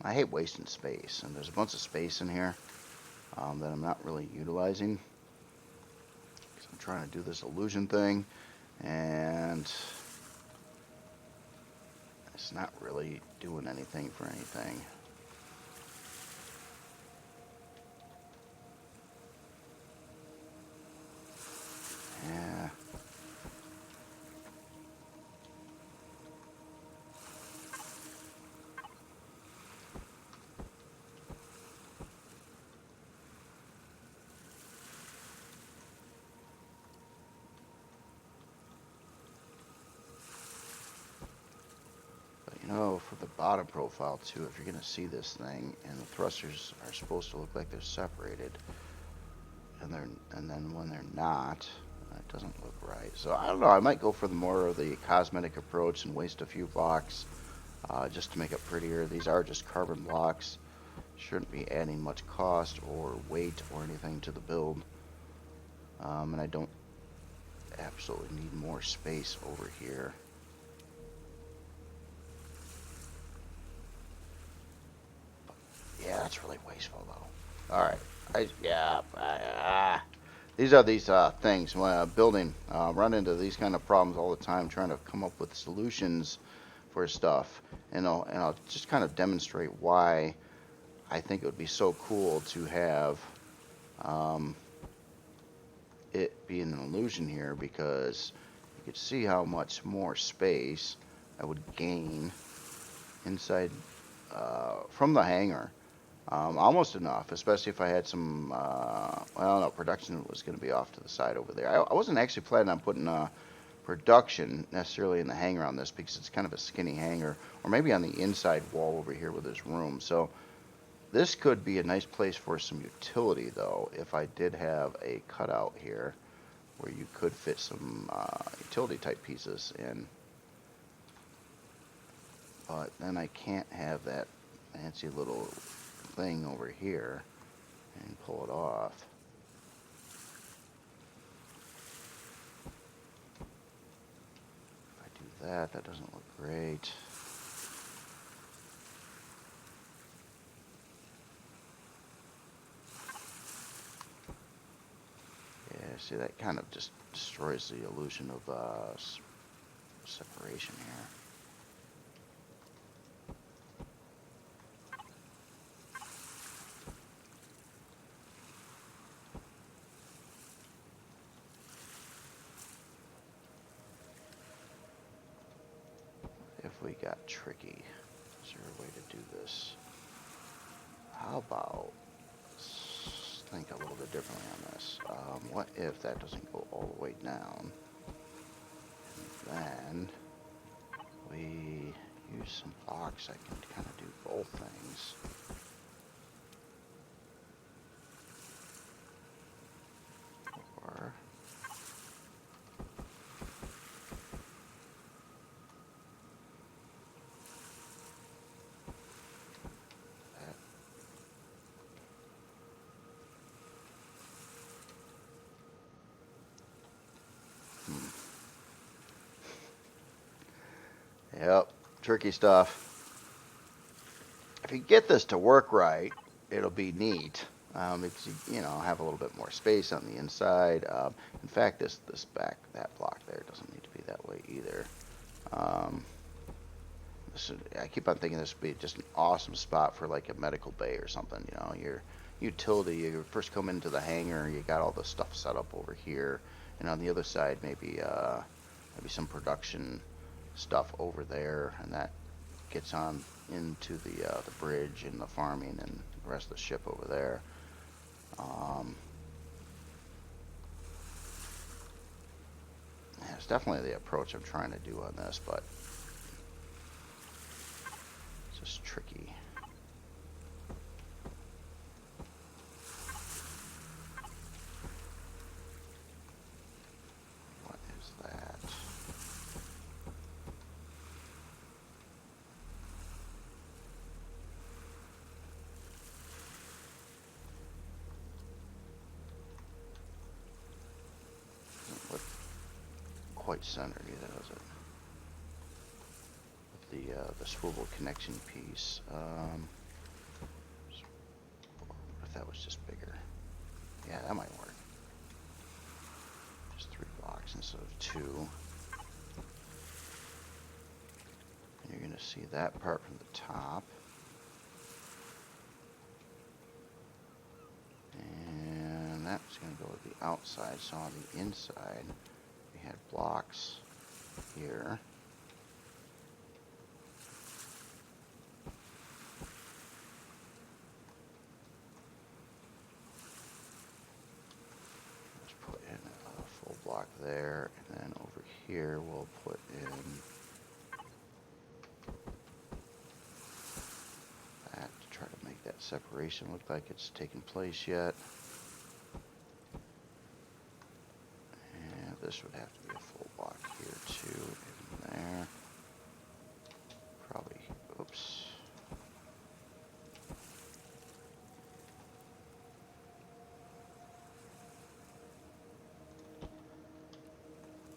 I hate wasting space, and there's a bunch of space in here that I'm not really utilizing. So I'm trying to do this illusion thing, and it's not really doing anything for anything. Yeah. For the bottom profile too, if you're going to see this thing and the thrusters are supposed to look like they're separated, and then when they're not, it doesn't look right. So I don't know, I might go for the more of the cosmetic approach and waste a few blocks just to make it prettier. These are just carbon blocks, shouldn't be adding much cost or weight or anything to the build, and I don't absolutely need more space over here. Yeah, that's really wasteful, though. All right. These are these things when building. Run into these kind of problems all the time, trying to come up with solutions for stuff. And I'll just kind of demonstrate why I think it would be so cool to have it be an illusion here, because you could see how much more space I would gain inside from the hangar. Almost enough, especially if I had some, well, no, production was going to be off to the side over there. I wasn't actually planning on putting production necessarily in the hangar on this, because it's kind of a skinny hangar, or maybe on the inside wall over here where there's room. So this could be a nice place for some utility, though, if I did have a cutout here where you could fit some utility type pieces in. But then I can't have that fancy little thing over here and pull it off. If I do that, that doesn't look great. Yeah, see, that kind of just destroys the illusion of separation here. If we got tricky, is there a way to do this? How about think a little bit differently on this? What if that doesn't go all the way down? And then we use some blocks. I can kind of do both things. Or Yep, tricky stuff. If you get this to work right, it'll be neat, because you know, have a little bit more space on the inside. In fact, that block there doesn't need to be that way either. I keep on thinking this would be just an awesome spot for like a medical bay or something. You know, utility. You first come into the hangar, you got all the stuff set up over here, and on the other side maybe some production stuff over there, and that gets on into the bridge and the farming and the rest of the ship over there. Yeah, it's definitely the approach I'm trying to do on this, but it's just tricky. What is that? Doesn't look quite centered either, does it? With the swivel connection piece. What if that was just bigger? Yeah, that might work. Just 3 blocks instead of 2. And you're going to see that part from the top. And that's going to go to the outside. So on the inside, we had blocks here. Block there, and then over here we'll put in that to try to make that separation look like it's taken place yet. And this would have to be a full block here too, in there. Probably, oops.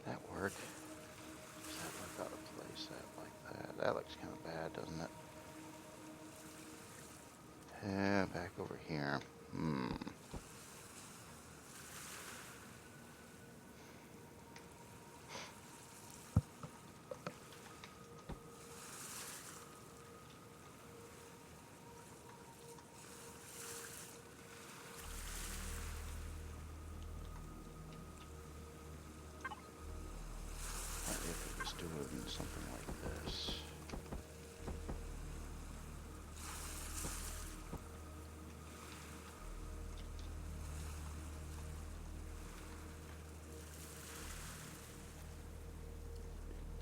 That work? Does that look out of place? That like that? That looks kind of bad, doesn't it? Yeah, back over here. Doing something like this.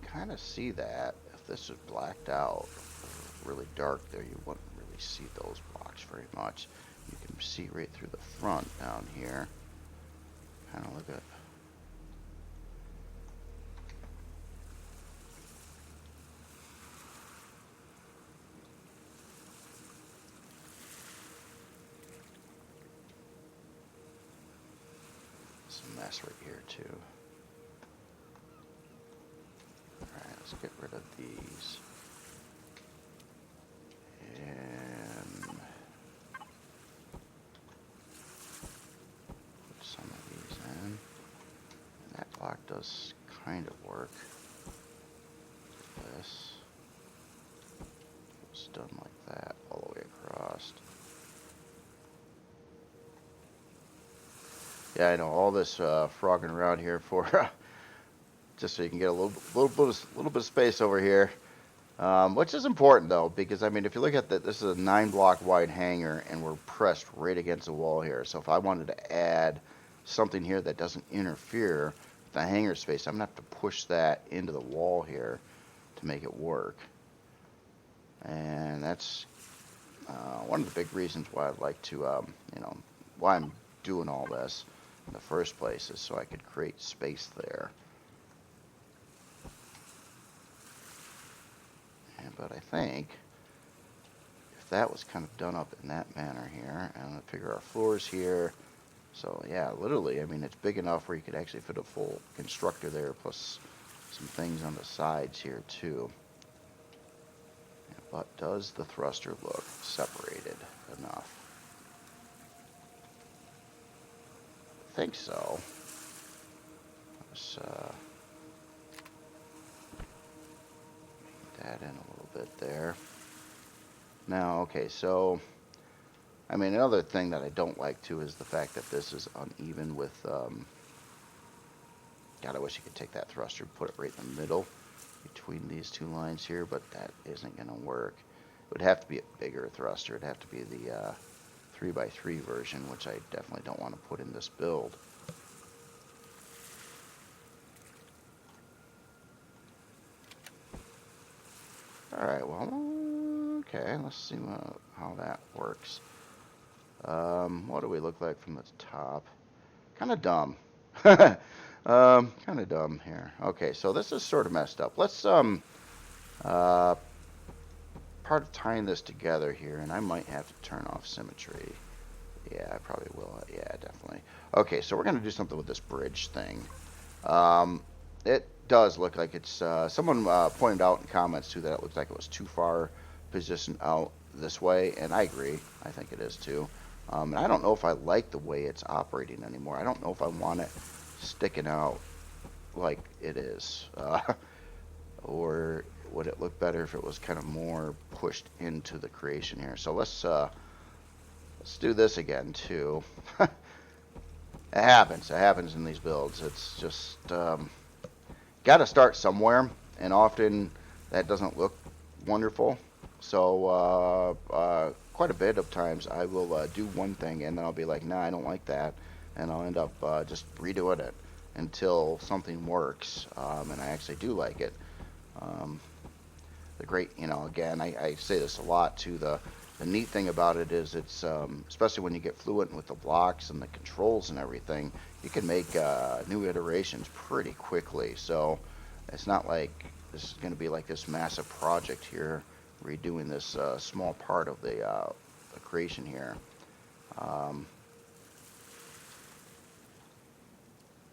Kind of see that if this was blacked out, really dark there, you wouldn't really see those blocks very much. You can see right through the front down here. Kind of look at. Some mess right here too. Alright, let's get rid of these. And put some of these in. And that block does kind of work. This. It's done like that all the way across. Yeah, I know all this frogging around here for just so you can get a little bit of space over here, which is important though, because I mean, if you look at that, this is a 9-block wide hangar, and we're pressed right against the wall here. So if I wanted to add something here that doesn't interfere with the hangar space, I'm gonna have to push that into the wall here to make it work. And that's one of the big reasons why I'd like to, why I'm doing all this in the first place, is so I could create space there. But I think if that was kind of done up in that manner here, and I'm going to figure our floors here. So yeah, literally, I mean, it's big enough where you could actually fit a full constructor there, plus some things on the sides here too. But does the thruster look separated enough? I think so. Let's make that in a little bit there. Now, okay, so I mean, another thing that I don't like too is the fact that this is uneven with, God, I wish you could take that thruster and put it right in the middle between these two lines here, but that isn't going to work. It would have to be a bigger thruster. It'd have to be the 3x3 version, which I definitely don't want to put in this build. Alright, well, okay, let's see how that works. What do we look like from the top? Kind of dumb. Kind of dumb here. Okay, so this is sort of messed up. Let's, part of tying this together here, and I might have to turn off symmetry. Yeah, I probably will. Yeah, definitely. Okay, so we're going to do something with this bridge thing. It does look like it's, someone pointed out in comments too that it looks like it was too far positioned out this way, and I agree. I think it is too. And I don't know if I like the way it's operating anymore. I don't know if I want it sticking out like it is. Or would it look better if it was kind of more pushed into the creation here? So let's do this again too. It happens. It happens in these builds. It's just got to start somewhere, and often that doesn't look wonderful. So quite a bit of times I will do one thing and then I'll be like, nah, I don't like that, and I'll end up just redoing it until something works, and I actually do like it. The great, again, I say this a lot too, the neat thing about it is it's, especially when you get fluent with the blocks and the controls and everything, you can make new iterations pretty quickly. So it's not like this is going to be like this massive project here, redoing this small part of the creation here.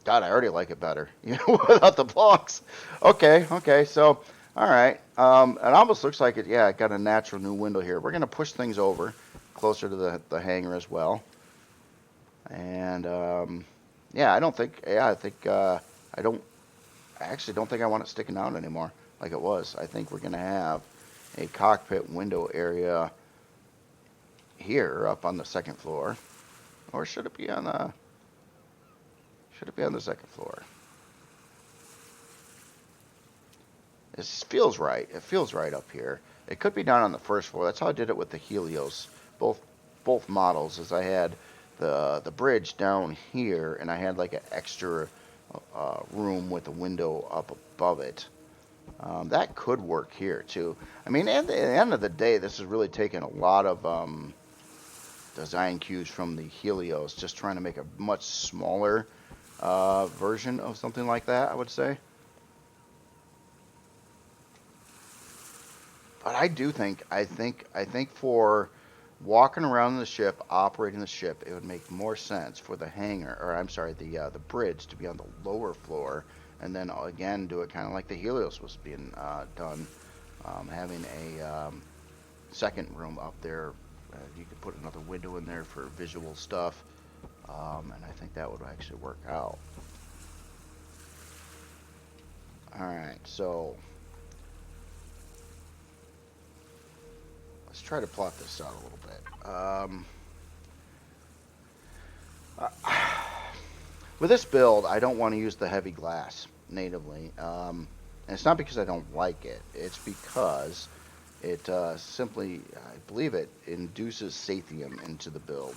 God, I already like it better, without the blocks. Okay, so, all right. It almost looks like it, yeah, it got a natural new window here. We're going to push things over closer to the hangar as well. And, yeah, I actually don't think I want it sticking out anymore like it was. I think we're going to have a cockpit window area here up on the second floor. Or should it be on the second floor? This feels right. It feels right up here. It could be down on the first floor. That's how I did it with the Helios. Both models, as I had the bridge down here, and I had like an extra room with a window up above it. That could work here too. I mean, at the end of the day, this is really taking a lot of design cues from the Helios, just trying to make a much smaller version of something like that, I would say. But I think for walking around the ship, operating the ship, it would make more sense for the hangar, or I'm sorry, the bridge to be on the lower floor, and then again do it kind of like the Helios was being done, having a second room up there. You could put another window in there for visual stuff, and I think that would actually work out. All right, so let's try to plot this out a little bit. With this build, I don't want to use the heavy glass natively. And it's not because I don't like it. It's because it simply, I believe it induces Sathium into the build.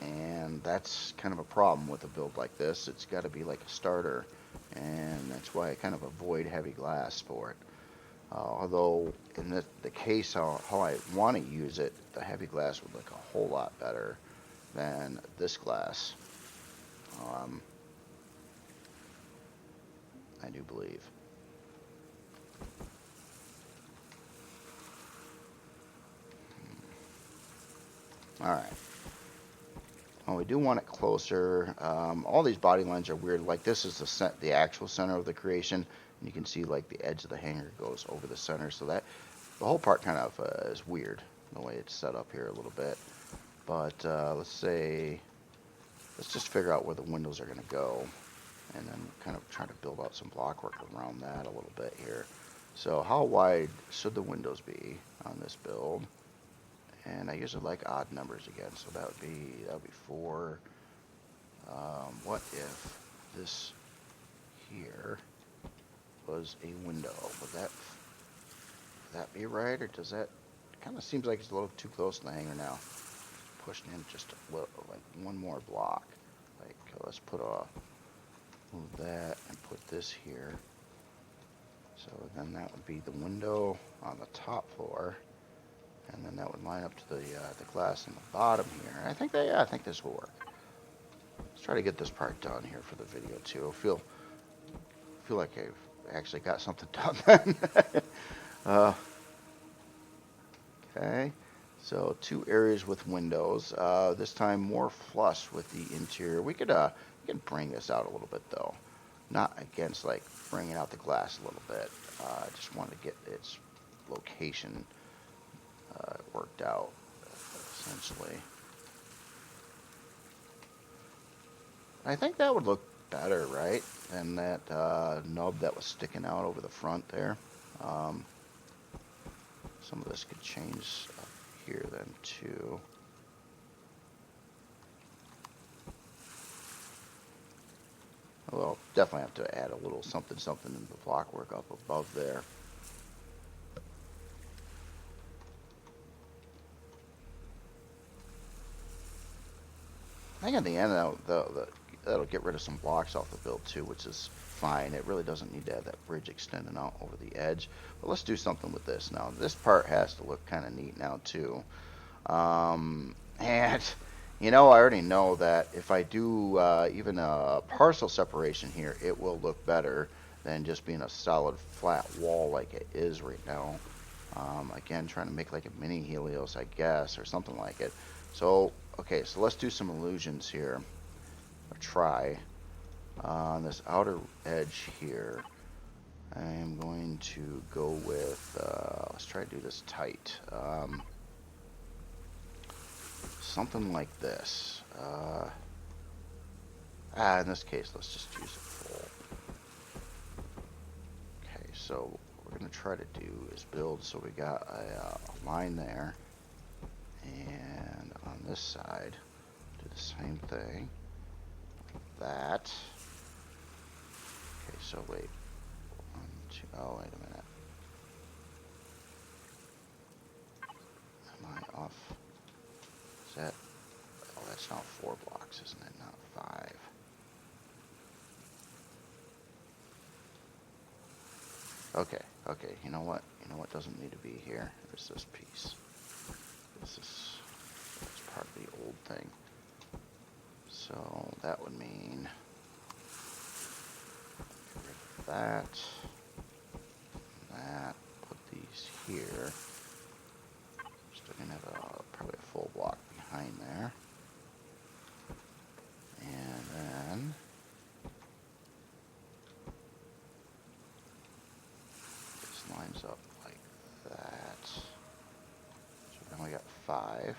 And that's kind of a problem with a build like this. It's got to be like a starter. And that's why I kind of avoid heavy glass for it. Although in the case how I want to use it, the heavy glass would look a whole lot better than this glass. I do believe. All right. Oh, we do want it closer. All these body lines are weird. Like this is the actual center of the creation. And you can see like the edge of the hangar goes over the center. So that the whole part kind of is weird the way it's set up here a little bit. But let's just figure out where the windows are going to go. And then kind of try to build out some block work around that a little bit here. So how wide should the windows be on this build? And I usually like odd numbers again, so that would be 4. What if this here was a window? Would that be right, or does that kind of seems like it's a little too close to the hangar now? Pushing in just a little, like one more block. Like let's move that and put this here. So then that would be the window on the top floor, and then that would line up to the glass on the bottom here. And I think I think this will work. Let's try to get this part done here for the video too. Feel like I've actually got something done then. Okay, so 2 areas with windows. This time more flush with the interior. We can bring this out a little bit though. Not against like bringing out the glass a little bit. I just want to get its location worked out essentially. I think that would look better, right, than that nub that was sticking out over the front there. Some of this could change up here then too. Well, definitely have to add a little something in the block work up above there. I think at the end that'll get rid of some blocks off the build too, which is fine. It really doesn't need to have that bridge extending out over the edge. But let's do something with this now. This part has to look kind of neat now too. And you know, I already know that if I do even a partial separation here, it will look better than just being a solid flat wall like it is right now. Again, trying to make like a mini Helios, I guess, or something like it. So, okay, so let's do some illusions here. Or try. On this outer edge here, I am going to go with, let's try to do this tight. Something like this. In this case, let's just use a full. Okay, so what we're going to try to do is build so we got a line there. And on this side, do the same thing. Like that. Okay, so wait. 1, 2, oh, wait a minute. Am I off? Is that, oh, that's now 4 blocks, isn't it? Not 5. Okay, you know what? You know what doesn't need to be here? There's this piece. That's part of the old thing. So that would mean get rid of that. Put these here. Still gonna have probably a full block behind there. And then this lines up like that. So then we got 5.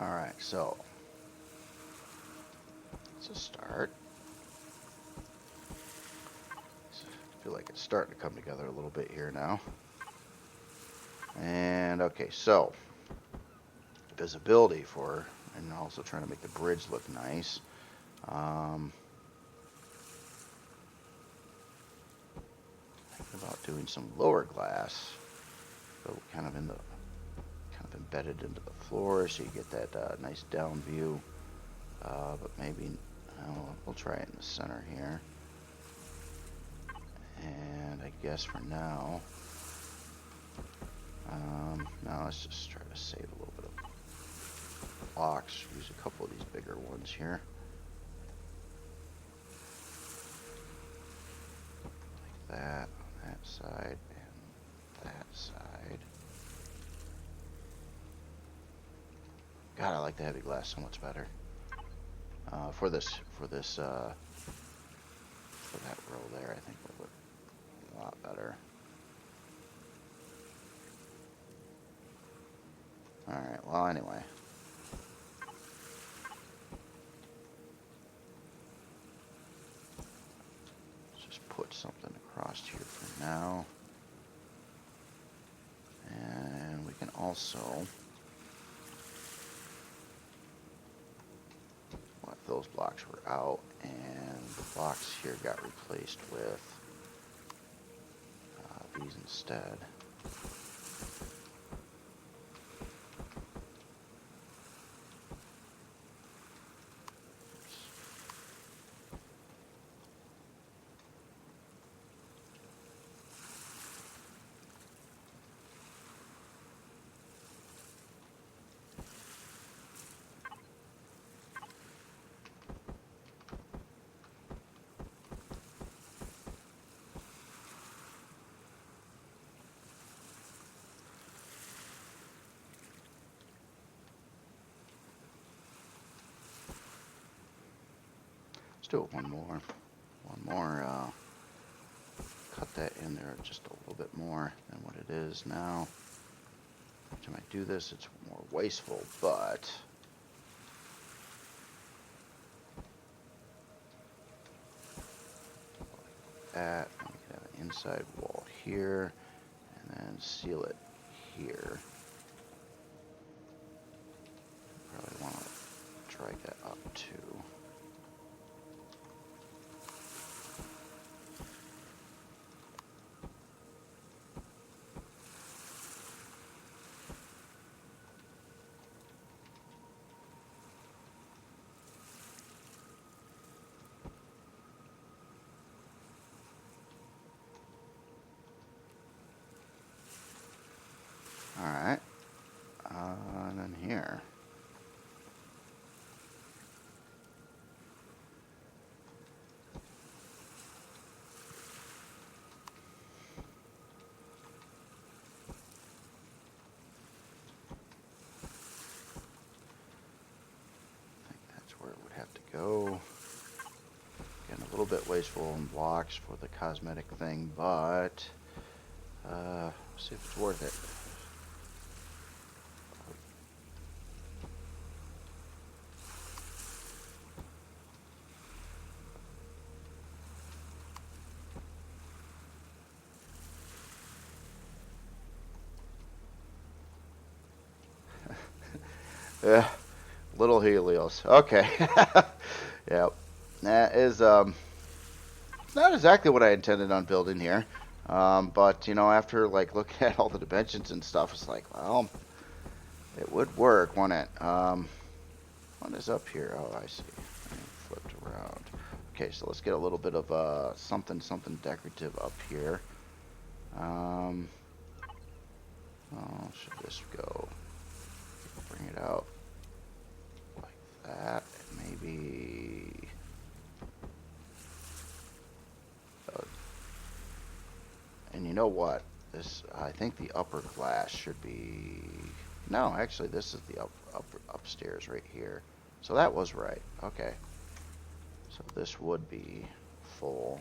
Alright, so let's just start. I feel like it's starting to come together a little bit here now. And okay, so visibility for, and also trying to make the bridge look nice. Think about doing some lower glass, so kind of embedded into the floor, so you get that nice down view. But maybe we'll try it in the center here. And I guess for now, let's just try to save a little bit of blocks. Use a couple of these bigger ones here. Like that on that side and that side. God, I like the heavy glass so much better. For that row there, I think would look a lot better. Alright, well anyway. Let's just put something across also, what if those blocks were out and the blocks here got replaced with these instead. Let's do it one more. Cut that in there just a little bit more than what it is now. Every time I do this, it's more wasteful, but that, and we can have an inside wall here, and then seal it here. Probably want to drag that up too. Alright, and then here. I think that's where it would have to go. Again, a little bit wasteful in blocks for the cosmetic thing, but see if it's worth it. Yeah, little Helios. Okay. Yep. That is not exactly what I intended on building here. But you know, after like looking at all the dimensions and stuff, it's like, well, it would work, wouldn't it? What is up here? Oh, I see. I flipped around. Okay, so let's get a little bit of something decorative up here. Oh, should this go? Bring it out like that. Maybe. And you know what? This, I think the upper glass should be. No, actually, this is the upstairs right here. So that was right. Okay. So this would be full.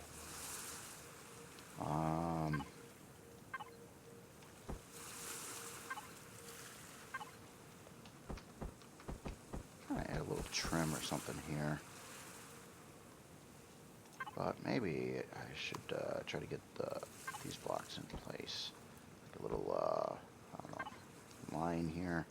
Add a little trim or something here. But maybe I should try to get these blocks in place. Like a little, I don't know, line here.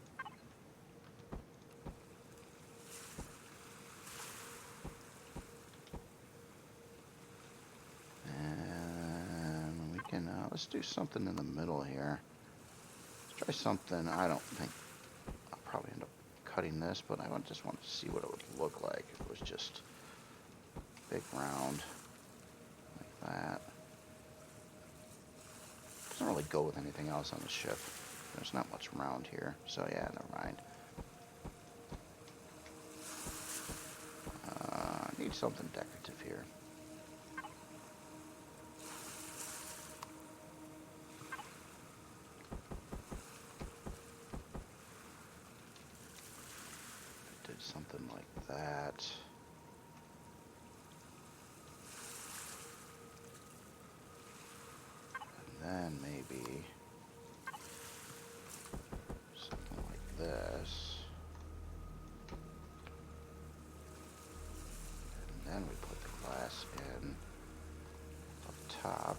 And we can, let's do something in the middle here. Let's try something. I don't think I'll probably end up cutting this, but I just want to see what it would look like if it was just big round like that. Doesn't really go with anything else on the ship. There's not much round here, so yeah, never mind. Need something decorative here. Did something like that. Then maybe something like this. And then we put the glass in up top.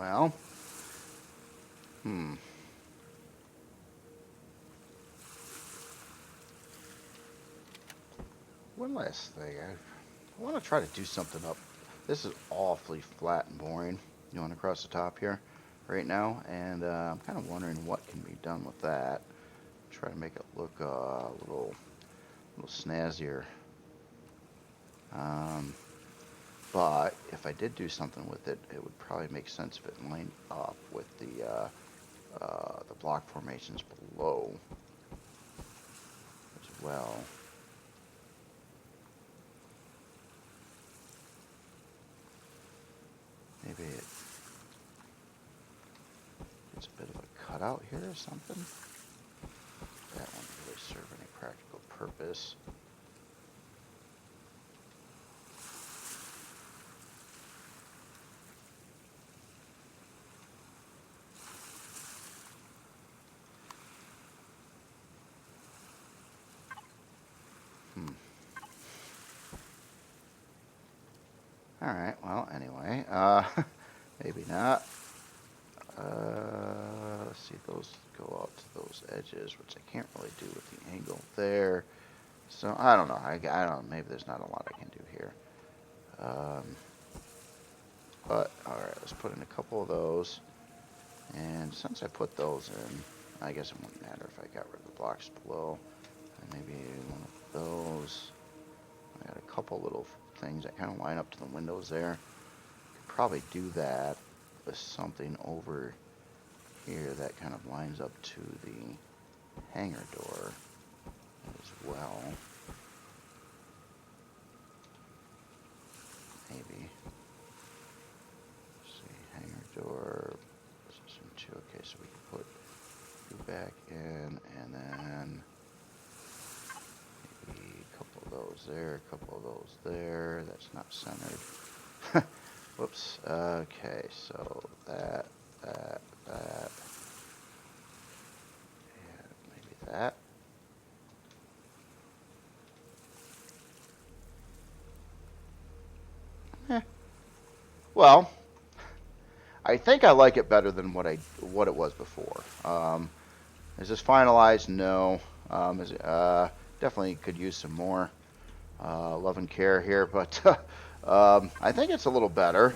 well, one last thing. I want to try to do something up. This is awfully flat and boring, across the top here right now, and I'm kind of wondering what can be done with that. Try to make it look a little snazzier. But if I did do something with it, it would probably make sense if it lined up with the block formations below as well. Maybe it gets a bit of a cutout here or something. That won't really serve any practical purpose. Alright, well, anyway, maybe not. Let's see, those go out to those edges, which I can't really do with the angle there. So, I don't know. I don't know. Maybe there's not a lot I can do here. But, alright, let's put in a couple of those. And since I put those in, I guess it wouldn't matter if I got rid of the blocks below. And maybe one of those. I got a couple little things that kind of line up to the windows there. Could probably do that with something over here that kind of lines up to the hangar door as well. Maybe. Let's see, hangar door. Position 2. Okay, so we can put you back in, and then maybe a couple of those there, a couple of those there. That's not centered. Whoops. Okay, so that. And maybe that. Well, I think I like it better than what it was before. Is this finalized? No. Definitely could use some more love and care here, but I think it's a little better.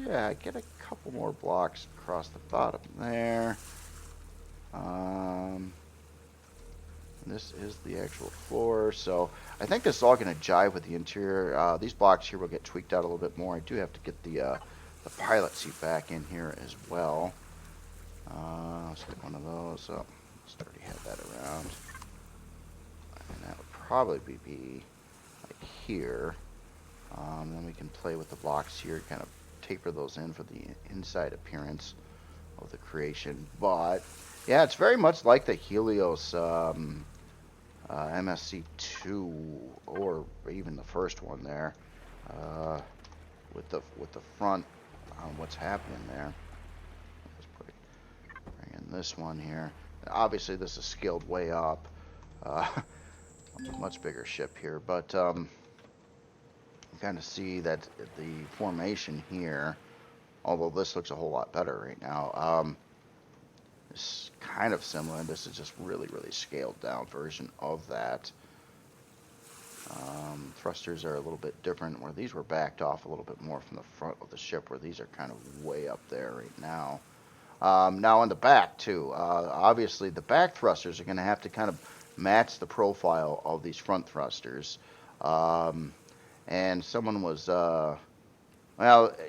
Yeah, get a couple more blocks across the bottom there. This is the actual floor, so I think this is all going to jive with the interior. These blocks here will get tweaked out a little bit more. I do have to get the pilot seat back in here as well. Let's get one of those. So let's already have that around, and that would probably be like here. Then we can play with the blocks here, kind of taper those in for the inside appearance of the creation. But yeah, it's very much like the Helios MSC2, or even the first one there, with the front on what's happening there. Let's bring in this one here. Obviously, this is scaled way up. A much bigger ship here, but you kind of see that the formation here, although this looks a whole lot better right now, is kind of similar. This is just really scaled down version of that. Thrusters are a little bit different, where these were backed off a little bit more from the front of the ship, where these are kind of way up there right now. Now in the back too, obviously the back thrusters are going to have to kind of match the profile of these front thrusters. And someone was, well,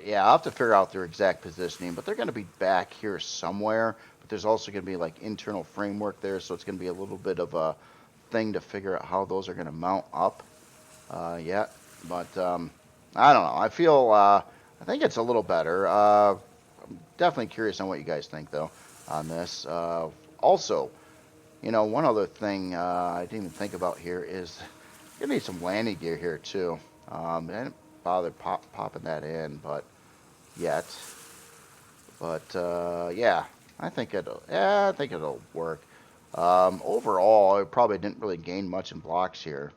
yeah, I'll have to figure out their exact positioning, but they're going to be back here somewhere. But there's also going to be like internal framework there, so it's going to be a little bit of a thing to figure out how those are going to mount up yet. But I don't know. I feel, I think it's a little better. I'm definitely curious on what you guys think, though, on this. Also, one other thing I didn't even think about here is you need some landing gear here too. I didn't bother popping that in, but yet. But yeah, I think it'll work. Overall, I probably didn't really gain much in blocks here.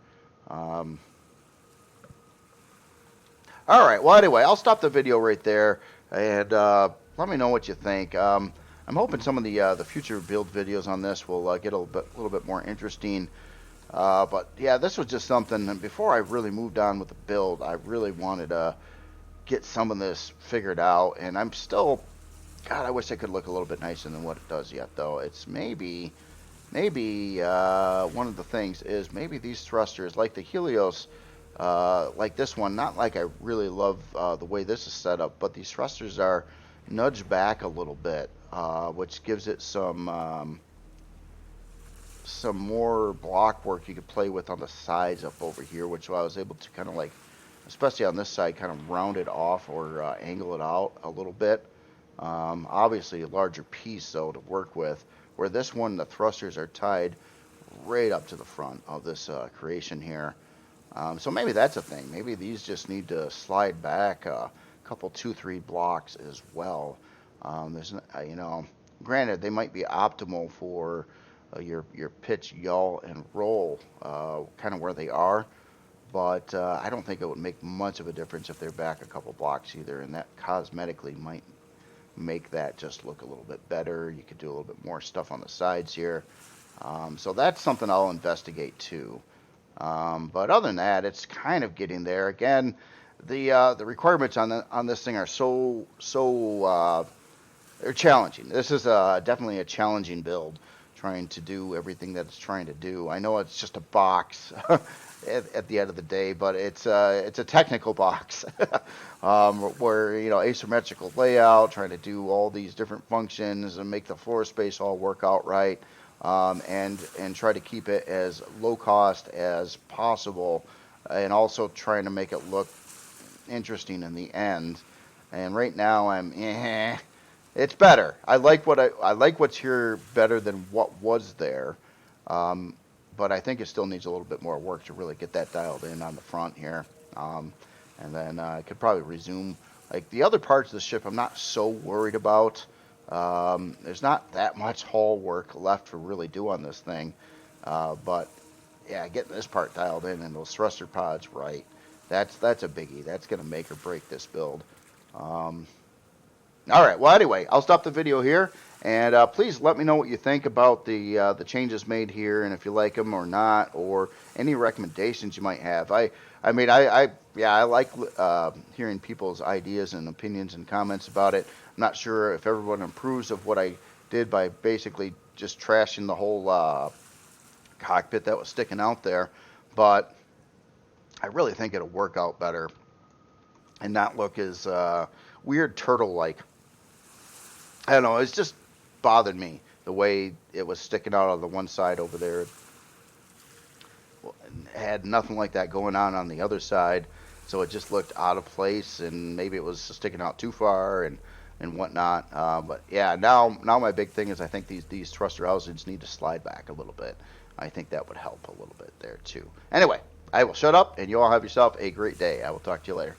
All right. Well, anyway, I'll stop the video right there, and let me know what you think. I'm hoping some of the future build videos on this will get a little bit more interesting. But yeah, this was just something. And before I really moved on with the build, I really wanted to get some of this figured out, and I'm still. God, I wish I could look a little bit nicer than what it does yet, though. It's maybe one of the things is maybe these thrusters, like the Helios. Like this one, not like I really love the way this is set up, but these thrusters are nudged back a little bit, which gives it some more block work you could play with on the sides up over here, which I was able to kind of like, especially on this side, kind of round it off or angle it out a little bit. Obviously a larger piece though to work with, where this one the thrusters are tied right up to the front of this creation here. So maybe that's a thing. Maybe these just need to slide back a couple, 2-3 blocks as well. There's, granted they might be optimal for your pitch, yaw, and roll, kind of where they are, but I don't think it would make much of a difference if they're back a couple blocks either, and that cosmetically might make that just look a little bit better. You could do a little bit more stuff on the sides here. So that's something I'll investigate too. But other than that, it's kind of getting there. Again, the requirements on this thing are so they're challenging. This is definitely a challenging build, trying to do everything that it's trying to do. I know it's just a box at the end of the day, but it's a technical box where asymmetrical layout, trying to do all these different functions and make the floor space all work out right. And try to keep it as low cost as possible, and also trying to make it look interesting in the end. And right now it's better. I like what's here better than what was there, but I think it still needs a little bit more work to really get that dialed in on the front here. And then I could probably resume like the other parts of the ship. I'm not so worried about. There's not that much hull work left to really do on this thing, but yeah, getting this part dialed in and those thruster pods right, that's a biggie. That's gonna make or break this build. All right, well anyway, I'll stop the video here, and please let me know what you think about the changes made here, and if you like them or not, or any recommendations you might have. I like hearing people's ideas and opinions and comments about it. I'm not sure if everyone approves of what I did by basically just trashing the whole cockpit that was sticking out there, but I really think it'll work out better and not look as weird turtle-like. I don't know, it's just bothered me the way it was sticking out on the one side over there. Well, had nothing like that going on the other side, so it just looked out of place, and maybe it was sticking out too far and whatnot. But yeah, now my big thing is I think these thruster housings need to slide back a little bit. I think that would help a little bit there too. Anyway, I will shut up, and you all have yourself a great day. I will talk to you later.